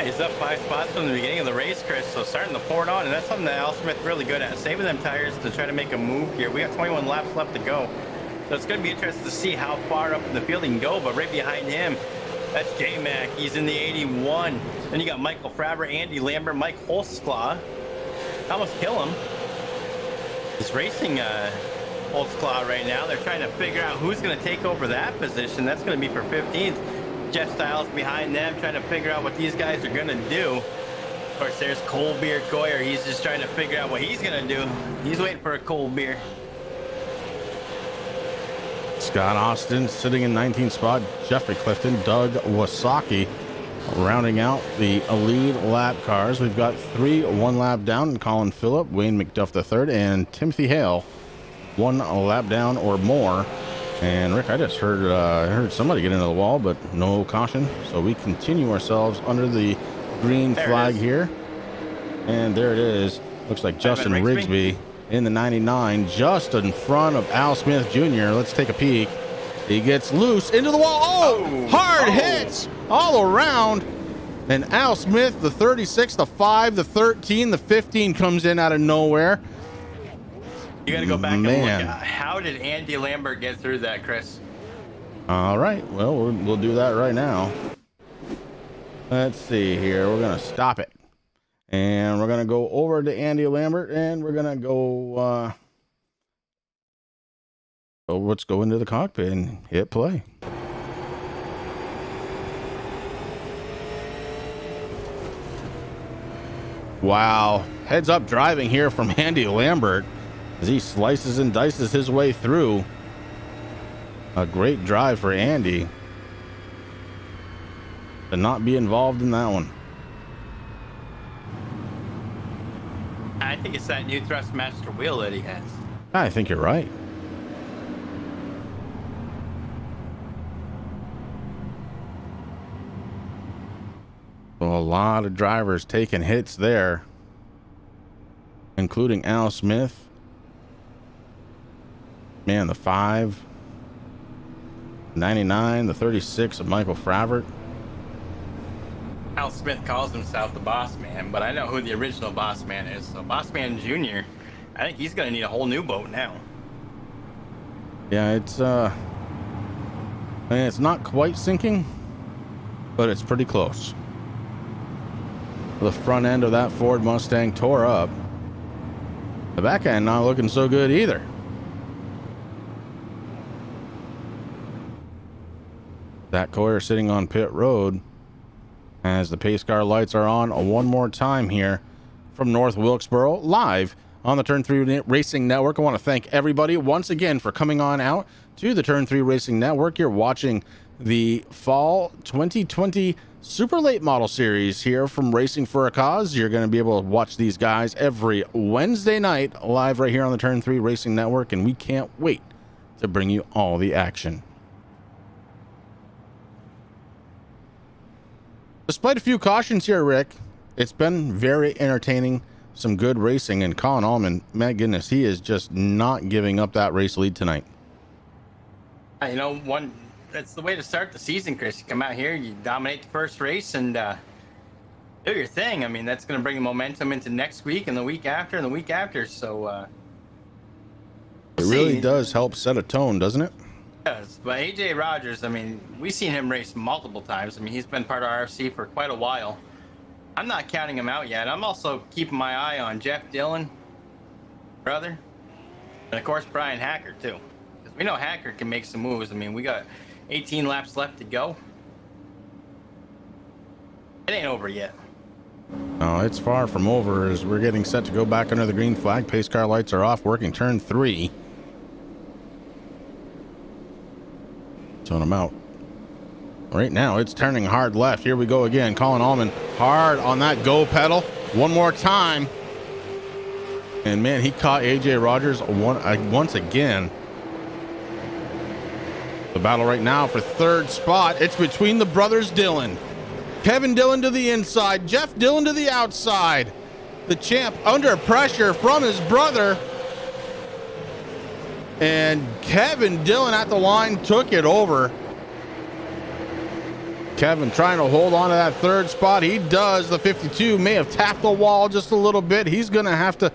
He's up 5 spots from the beginning of the race, Chris, so starting to pour it on, and that's something that Al Smith really good at, saving them tires to try to make a move here. We got 21 laps left to go, so it's going to be interesting to see how far up in the field he can go, but right behind him, that's J-Mac. He's in the 81. Then you got Michael Fravert, Andy Lambert, Mike Holtzclaw. Almost kill him. He's racing Holtzclaw right now. They're trying to figure out who's going to take over that position. That's going to be for 15th. Jeff Styles behind them, trying to figure out what these guys are going to do. Of course, there's Cold Beer Goyer. He's just trying to figure out what he's going to do. He's waiting for a cold beer. Scott Austin sitting in 19th spot. Jeffrey Clifton, Doug Wasaki rounding out the lead lap cars. We've got 3 1 lap down. Colin Phillip, Wayne McDuff III, and Timothy Hale 1 lap down or more. And Rick, I just heard somebody get into the wall, but no caution. So we continue ourselves under the green flag here. And there it is. Looks like Justin Rigsby in the 99, just in front of Al Smith Jr. Let's take a peek. He gets loose into the wall. Hard hits all around. And Al Smith, the 36, the 5, the 13, the 15 comes in out of nowhere. You got to go back and look at how did Andy Lambert get through that, Chris? All right. Well, we'll do that right now. Let's see here. We're going to stop it. And we're going to go over to Andy Lambert, and we're going to go, let's go into the cockpit and hit play. Wow. Heads up driving here from Andy Lambert as he slices and dices his way through. A great drive for Andy to not be involved in that one. I think it's that new Thrustmaster wheel that he has. I think you're right. Well, a lot of drivers taking hits there, including Al Smith. Man, the 5. 99, the 36 of Michael Fravert. Al Smith calls himself the boss man, but I know who the original boss man is. So Boss Man Jr., I think he's going to need a whole new boat now. Yeah, it's I mean, it's not quite sinking, but it's pretty close. The front end of that Ford Mustang tore up. The back end not looking so good either. Zach Coyer sitting on pit road as the pace car lights are on one more time here from North Wilkesboro, live on the Turn 3 Racing Network. I want to thank everybody once again for coming on out to the Turn 3 Racing Network. You're watching the Fall 2020 Super Late Model Series here from Racing for a Cause. You're going to be able to watch these guys every Wednesday night live right here on the Turn 3 Racing Network, and we can't wait to bring you all the action. Despite a few cautions here, Rick, it's been very entertaining, some good racing, and Colin Allman, my goodness, he is just not giving up that race lead tonight. You know, that's the way to start the season, Chris. You come out here, you dominate the first race, and do your thing. I mean, that's going to bring momentum into next week and the week after and the week after. So it really does help set a tone, doesn't it? Yes, but AJ Rogers, I mean, we've seen him race multiple times. I mean, he's been part of RFC for quite a while. I'm not counting him out yet. I'm also keeping my eye on Jeff Dillon, brother, and of course Brian Hacker too, because we know Hacker can make some moves. I mean, we got 18 laps left to go. It ain't over yet. No, it's far from over as we're getting set to go back under the green flag. Pace car lights are off, working turn 3. On him out. Right now, it's turning hard left. Here we go again. Colin Allman hard on that go pedal. One more time. And man, he caught AJ Rogers once again. The battle right now for third spot. It's between the brothers Dillon. Kevin Dillon to the inside. Jeff Dillon to the outside. The champ under pressure from his brother. And Kevin Dillon at the line took it over. Kevin trying to hold on to that third spot. He does. The 52 may have tapped the wall just a little bit. He's going to have to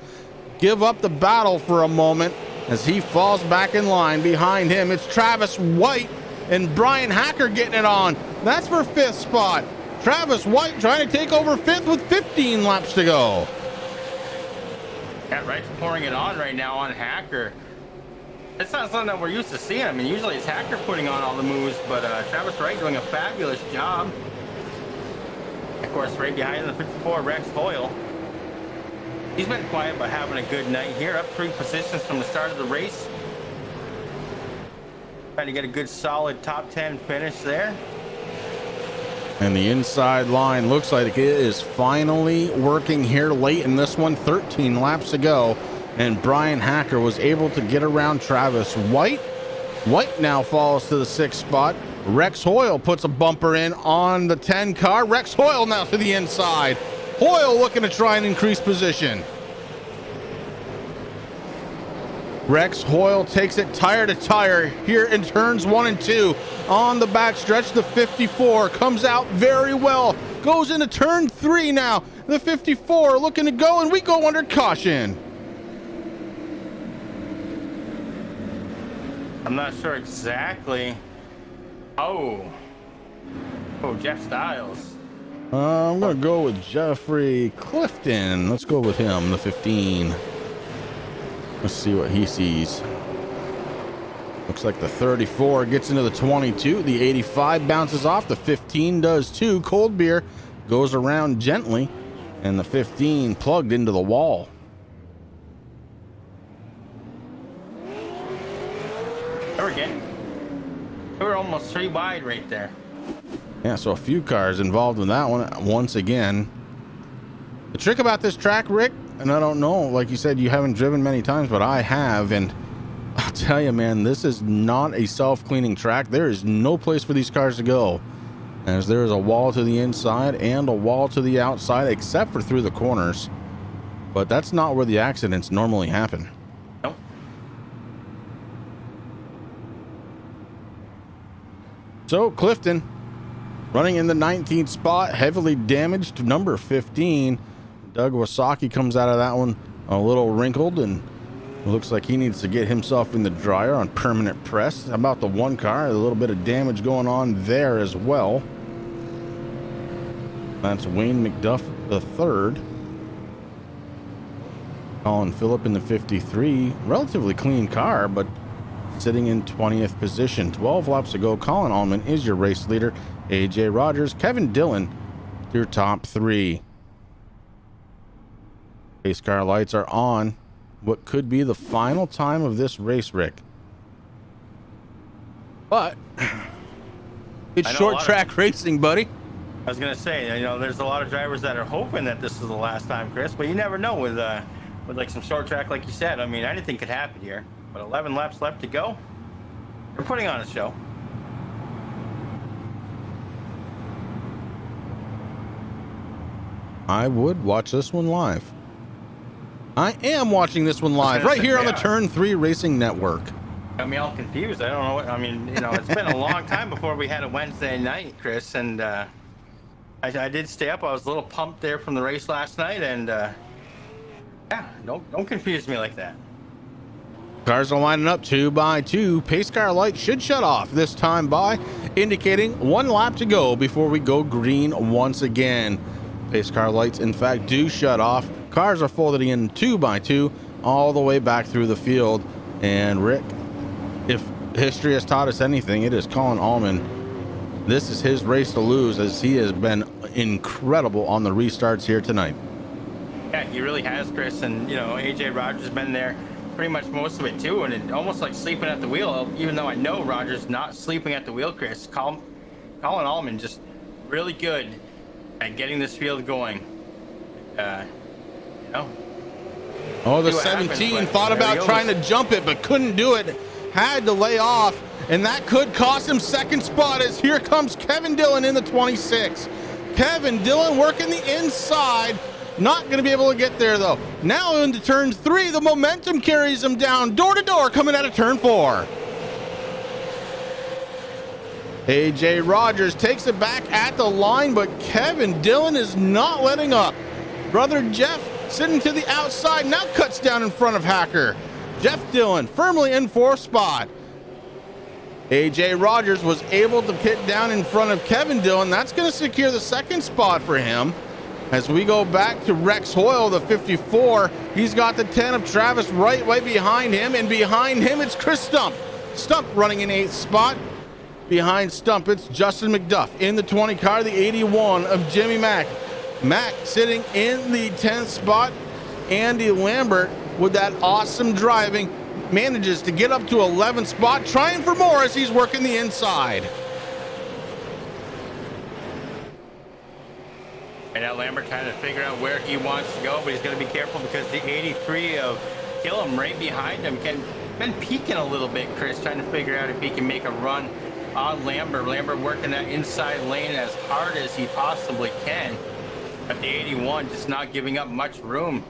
give up the battle for a moment as he falls back in line. Behind him, it's Travis White and Brian Hacker getting it on. That's for 5th spot. Travis White trying to take over 5th with 15 laps to go. Yeah, Wright's pouring it on right now on Hacker. It's not something that we're used to seeing. I mean, usually it's Hacker putting on all the moves, but Travis Wright doing a fabulous job. Of course, right behind the 54, Rex Hoyle. He's been quiet, but having a good night here. Up 3 positions from the start of the race. Trying to get a good, solid top 10 finish there. And the inside line looks like it is finally working here late in this one. 13 laps to go. And Brian Hacker was able to get around Travis White. White now falls to the 6th spot. Rex Hoyle puts a bumper in on the 10 car. Rex Hoyle now to the inside. Hoyle looking to try and increase position. Rex Hoyle takes it tire to tire here in turns 1 and 2. On the backstretch, the 54 comes out very well. Goes into turn 3 now. The 54 looking to go, and we go under caution. I'm not sure exactly. Oh, Jeff Styles. I'm going to go with Jeffrey Clifton. Let's go with him, the 15. Let's see what he sees. Looks like the 34 gets into the 22. The 85 bounces off. The 15 does too. Cold Beer goes around gently, and the 15 plugged into the wall. We're almost 3 wide right there. Yeah, so a few cars involved in that one once again. The trick about this track, Rick, and I don't know, like you said, you haven't driven many times, but I have, and I'll tell you, man, this is not a self-cleaning track. There is no place for these cars to go, as there is a wall to the inside and a wall to the outside, except for through the corners. But that's not where the accidents normally happen. So Clifton running in the 19th spot, heavily damaged, number 15. Doug Wasaki comes out of that one a little wrinkled, and it looks like he needs to get himself in the dryer on permanent press. How about the one car? A little bit of damage going on there as well. That's Wayne McDuff the third. Colin Phillip in the 53. Relatively clean car, but sitting in 20th position. 12 laps to go. Colin Allman is your race leader. AJ Rogers, Kevin Dillon, your top three. Pace car lights are on. What could be the final time of this race, Rick. But it's short track racing, buddy. I was gonna say, you know, there's a lot of drivers that are hoping that this is the last time, Chris, but you never know with like some short track, like you said. I mean, anything could happen here. But 11 laps left to go. We're putting on a show. I would watch this one live. I am watching this one live right here on the Turn 3 Racing Network. Got me all confused. I don't know what, I mean, you know, it's been a long time before we had a Wednesday night, Chris, and I did stay up. I was a little pumped there from the race last night, and yeah, don't confuse me like that. Cars are lining up 2 by 2. Pace car light should shut off this time by, indicating 1 lap to go before we go green once again. Pace car lights, in fact, do shut off. Cars are folded in 2 by 2 all the way back through the field. And Rick, if history has taught us anything, it is Colin Allman. This is his race to lose, as he has been incredible on the restarts here tonight. Yeah, he really has, Chris. And, you know, AJ Rogers has been there pretty much most of it too, and it almost like sleeping at the wheel, even though I know Rogers not sleeping at the wheel, Chris. Colin Allman just really good at getting this field going. You know. Oh, the 17 thought about trying to jump it, but couldn't do it. Had to lay off, and that could cost him second spot, as here comes Kevin Dillon in the 26. Kevin Dillon working the inside. Not going to be able to get there, though. Now into turn 3, the momentum carries him down door to door coming out of turn 4. AJ Rogers takes it back at the line, but Kevin Dillon is not letting up. Brother Jeff sitting to the outside, now cuts down in front of Hacker. Jeff Dillon firmly in 4th spot. AJ Rogers was able to pit down in front of Kevin Dillon. That's going to secure the 2nd spot for him. As we go back to Rex Hoyle, the 54, he's got the 10 of Travis Wright right behind him, and behind him it's Chris Stump. Stump running in 8th spot. Behind Stump, it's Justin McDuff. In the 20 car, the 81 of Jimmy Mack. Mack sitting in the 10th spot. Andy Lambert, with that awesome driving, manages to get up to 11th spot, trying for more as he's working the inside. And now Lambert trying to figure out where he wants to go, but he's going to be careful because the 83 of Killam right behind him been peeking a little bit, Chris, trying to figure out if he can make a run on Lambert. Lambert working that inside lane as hard as he possibly can. But the 81 just not giving up much room.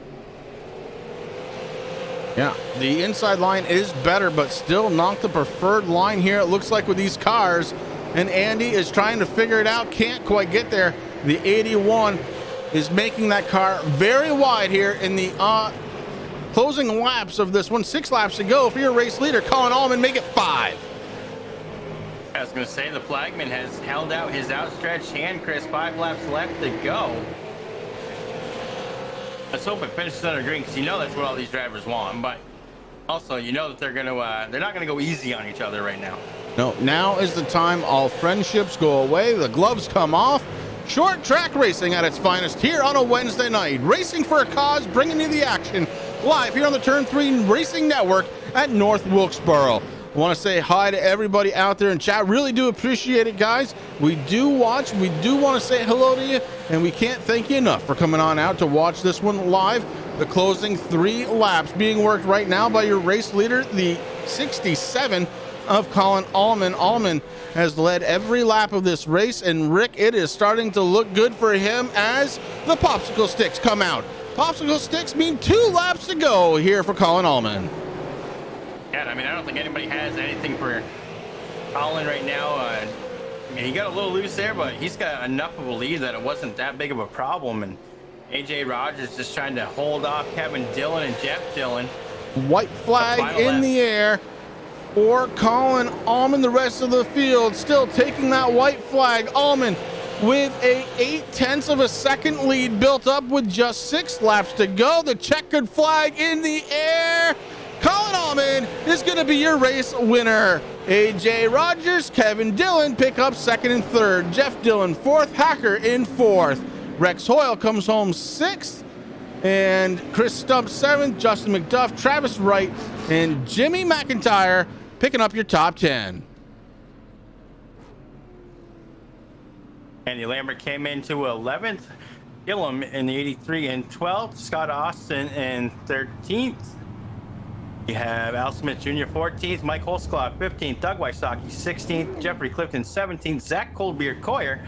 Yeah, the inside line is better, but still not the preferred line here, it looks like, with these cars. And Andy is trying to figure it out, can't quite get there. The 81 is making that car very wide here in the closing laps of this one. 6 laps to go for your race leader, Colin Allman. Make it 5. I was going to say, the flagman has held out his outstretched hand, Chris. 5 laps left to go. Let's hope it finishes under green, because you know that's what all these drivers want. But also, you know that they're not going to go easy on each other right now. No, now is the time. All friendships go away. The gloves come off. Short track racing at its finest here on a Wednesday night. Racing for a cause, bringing you the action live here on the Turn 3 Racing Network at North Wilkesboro. I want to say hi to everybody out there in chat. Really do appreciate it, guys. We do watch. We do want to say hello to you, and we can't thank you enough for coming on out to watch this one live. The closing 3 laps being worked right now by your race leader, the 67 of Colin Allman. Allman has led every lap of this race, and Rick, it is starting to look good for him as the popsicle sticks come out. Popsicle sticks mean 2 laps to go here for Colin Allman. Yeah, I mean, I don't think anybody has anything for Colin right now. He got a little loose there, but he's got enough of a lead that it wasn't that big of a problem. And AJ Rogers just trying to hold off Kevin Dillon and Jeff Dillon. White flag in the air for Colin Allman. The rest of the field still taking that white flag. Allman with a 0.8 of a second lead built up with just 6 laps to go. The checkered flag in the air. Colin Allman is going to be your race winner. AJ Rogers, Kevin Dillon pick up 2nd and 3rd. Jeff Dillon 4th, Hacker in 4th. Rex Hoyle comes home 6th. And Chris Stump 7th, Justin McDuff, Travis Wright, and Jimmy McIntyre picking up your top 10. Andy Lambert came into 11th. Gillum in the 83 and 12th. Scott Austin in 13th. You have Al Smith Jr. 14th, Mike Holzclaw 15th, Doug Wysocki 16th, Jeffrey Clifton 17th, Zach Coldbeer-Coyer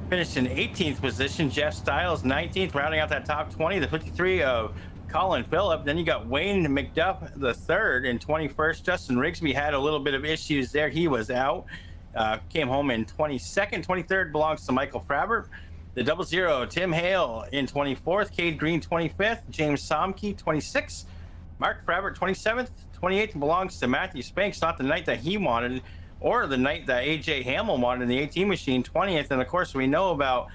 finished in 18th position, Jeff Stiles 19th, rounding out that top 20, the 53 of Colin Phillip. Then you got Wayne McDuff the 3rd in 21st. Justin Rigsby had a little bit of issues there. He was out. Came home in 22nd. 23rd belongs to Michael Frabber. The 00, Tim Hale in 24th, Cade Green 25th, James Somke 26th. Mark Frabber 27th, 28th belongs to Matthew Spanks, not the night that he wanted or the night that AJ Hamill wanted in the 18 machine, 20th. And of course, we know about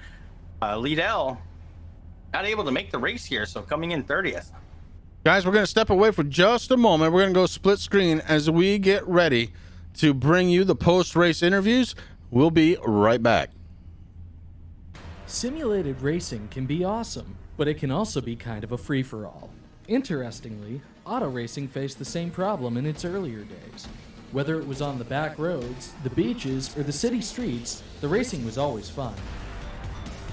Liddell not able to make the race here, so coming in 30th. Guys, we're going to step away for just a moment. We're going to go split screen as we get ready to bring you the post-race interviews. We'll be right back. Simulated racing can be awesome, but it can also be kind of a free-for-all. Interestingly, auto racing faced the same problem in its earlier days. Whether it was on the back roads, the beaches, or the city streets, the racing was always fun.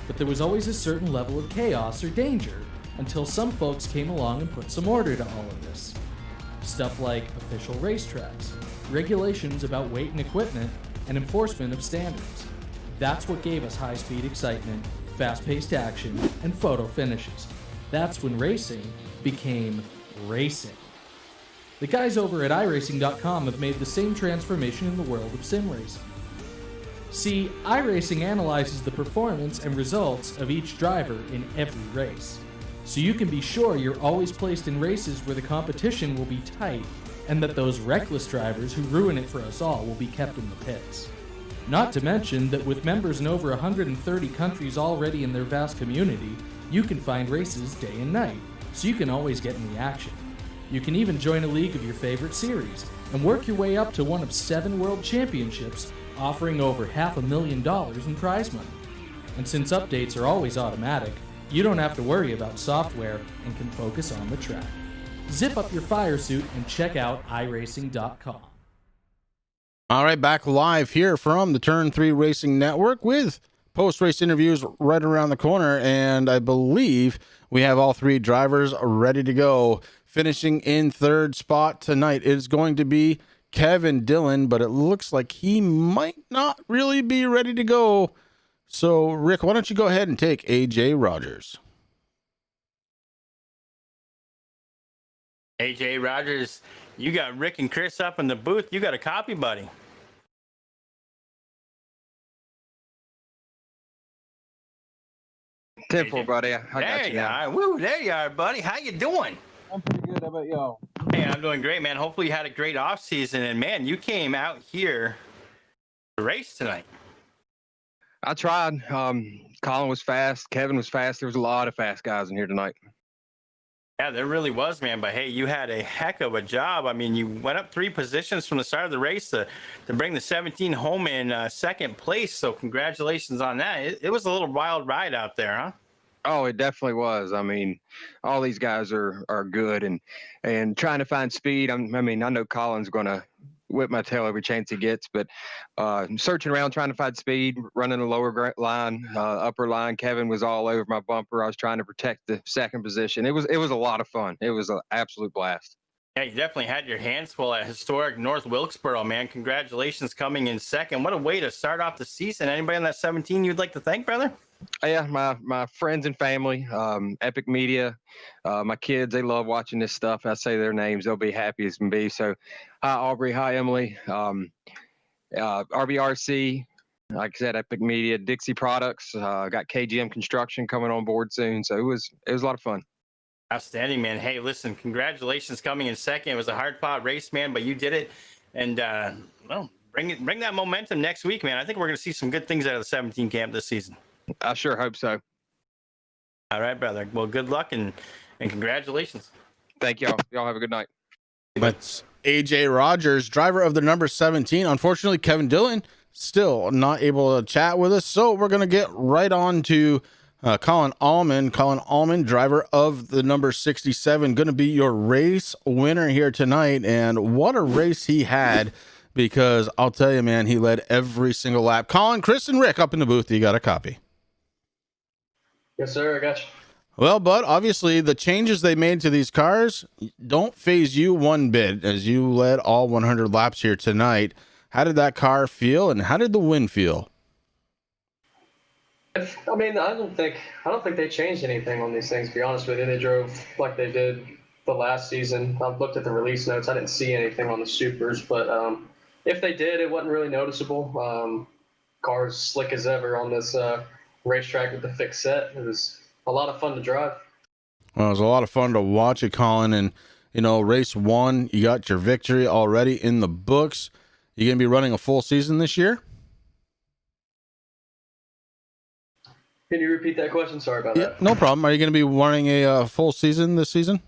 But there was always a certain level of chaos or danger, until some folks came along and put some order to all of this. Stuff like official racetracks, regulations about weight and equipment, and enforcement of standards. That's what gave us high-speed excitement, fast-paced action, and photo finishes. That's when racing became racing. The guys over at iRacing.com have made the same transformation in the world of sim racing. See, iRacing analyzes the performance and results of each driver in every race, so you can be sure you're always placed in races where the competition will be tight and that those reckless drivers who ruin it for us all will be kept in the pits. Not to mention that with members in over 130 countries already in their vast community, you can find races day and night, so you can always get in the action. You can even join a league of your favorite series and work your way up to one of 7 world championships, offering over $500,000 in prize money. And since updates are always automatic, you don't have to worry about software and can focus on the track. Zip up your fire suit and check out iRacing.com. All right, back live here from the Turn 3 Racing Network with post-race interviews right around the corner, and I believe we have all 3 drivers ready to go. Finishing in 3rd spot tonight is going to be Kevin Dillon, but it looks like he might not really be ready to go. So, Rick, why don't you go ahead and take AJ Rogers? AJ Rogers, you got Rick and Chris up in the booth. You got a copy, buddy. Temple, buddy. I got you now. Woo, there you are, buddy. How you doing? I'm pretty good. How about y'all? Hey, I'm doing great, man. Hopefully you had a great off season, and man, you came out here to race tonight. I tried. Colin was fast. Kevin was fast. There was a lot of fast guys in here tonight. Yeah, there really was, man. But hey, you had a heck of a job. I mean, you went up 3 positions from the start of the race to bring the 17 home in 2nd place. So congratulations on that. It was a little wild ride out there, huh? Oh, it definitely was. I mean, all these guys are good and trying to find speed. I know Colin's going to whip my tail every chance he gets, but I'm searching around trying to find speed, running the lower line, upper line. Kevin was all over my bumper. I was trying to protect the 2nd position. It was a lot of fun. It was an absolute blast. Yeah, you definitely had your hands full at Historic North Wilkesboro, man. Congratulations coming in 2nd. What a way to start off the season. Anybody on that 17 you'd like to thank, brother? Yeah, my friends and family, Epic Media, my kids, they love watching this stuff. I say their names, they'll be happy as can be. So, hi, Aubrey. Hi, Emily. RBRC, like I said, Epic Media, Dixie Products, got KGM Construction coming on board soon. So it was a lot of fun. Outstanding, man. Hey, listen, congratulations coming in second. It was a hard fought race, man, but you did it. And well, bring that momentum next week, man. I think we're going to see some good things out of the 17 camp this season. I sure hope so. All right, brother. Well, good luck and congratulations. Thank y'all. Y'all have a good night. That's AJ Rogers, driver of the number 17. Unfortunately, Kevin Dillon still not able to chat with us, so we're going to get right on to Colin Allman. Colin Allman, driver of the number 67, going to be your race winner here tonight. And what a race he had, because I'll tell you, man, he led every single lap. Colin, Chris, and Rick up in the booth. You got a copy? Yes, sir. I got you. Well, bud, obviously the changes they made to these cars don't phase you one bit, as you led all 100 laps here tonight. How did that car feel, and how did the win feel? I don't think they changed anything on these things, to be honest with you. They drove like they did the last season. I've looked at the release notes. I didn't see anything on the supers, but if they did, it wasn't really noticeable. Cars slick as ever on this racetrack with the fixed set. It was a lot of fun to drive. Well, it was a lot of fun to watch it, Colin. And, you know, race one, you got your victory already in the books. You going to be running a full season this year? Can you repeat that question? Sorry about that. No problem. Are you going to be running a full season this season?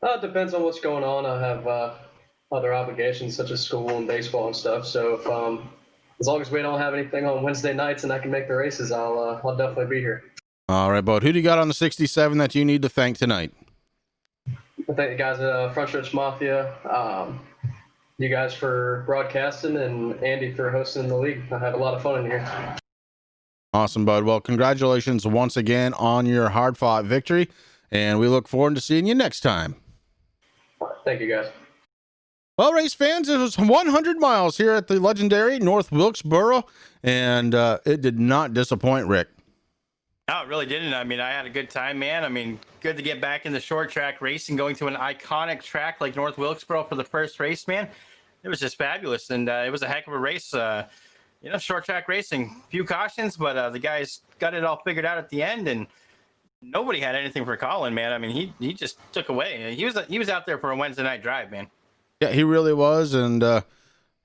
It depends on what's going on. I have other obligations such as school and baseball and stuff. So if as long as we don't have anything on Wednesday nights and I can make the races, I'll definitely be here. All right, bud. Who do you got on the 67 that you need to thank tonight? I thank the guys at Front Stretch Mafia, you guys for broadcasting, and Andy for hosting the league. I had a lot of fun in here. Awesome, bud. Well, congratulations once again on your hard-fought victory, and we look forward to seeing you next time. Thank you, guys. Well, race fans, it was 100 miles here at the legendary North Wilkesboro, and it did not disappoint, Rick. No, it really didn't. I mean, I had a good time, man. I mean, good to get back in the short track racing, going to an iconic track like North Wilkesboro for the first race, man. It was just fabulous, and it was a heck of a race. Short track racing, few cautions, but the guys got it all figured out at the end, and nobody had anything for Colin, man. I mean, he just took away. He was out there for a Wednesday night drive, man. Yeah, he really was, and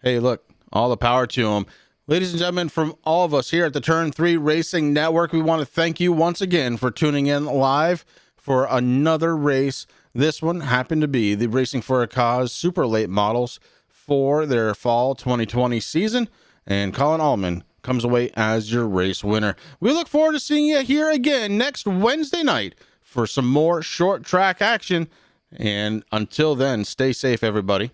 hey, look, all the power to him. Ladies and gentlemen, from all of us here at the Turn 3 Racing Network, we want to thank you once again for tuning in live for another race. This one happened to be the Racing for a Cause Super Late Models for their fall 2020 season, and Colin Allman comes away as your race winner. We look forward to seeing you here again next Wednesday night for some more short track action, and until then, stay safe, everybody.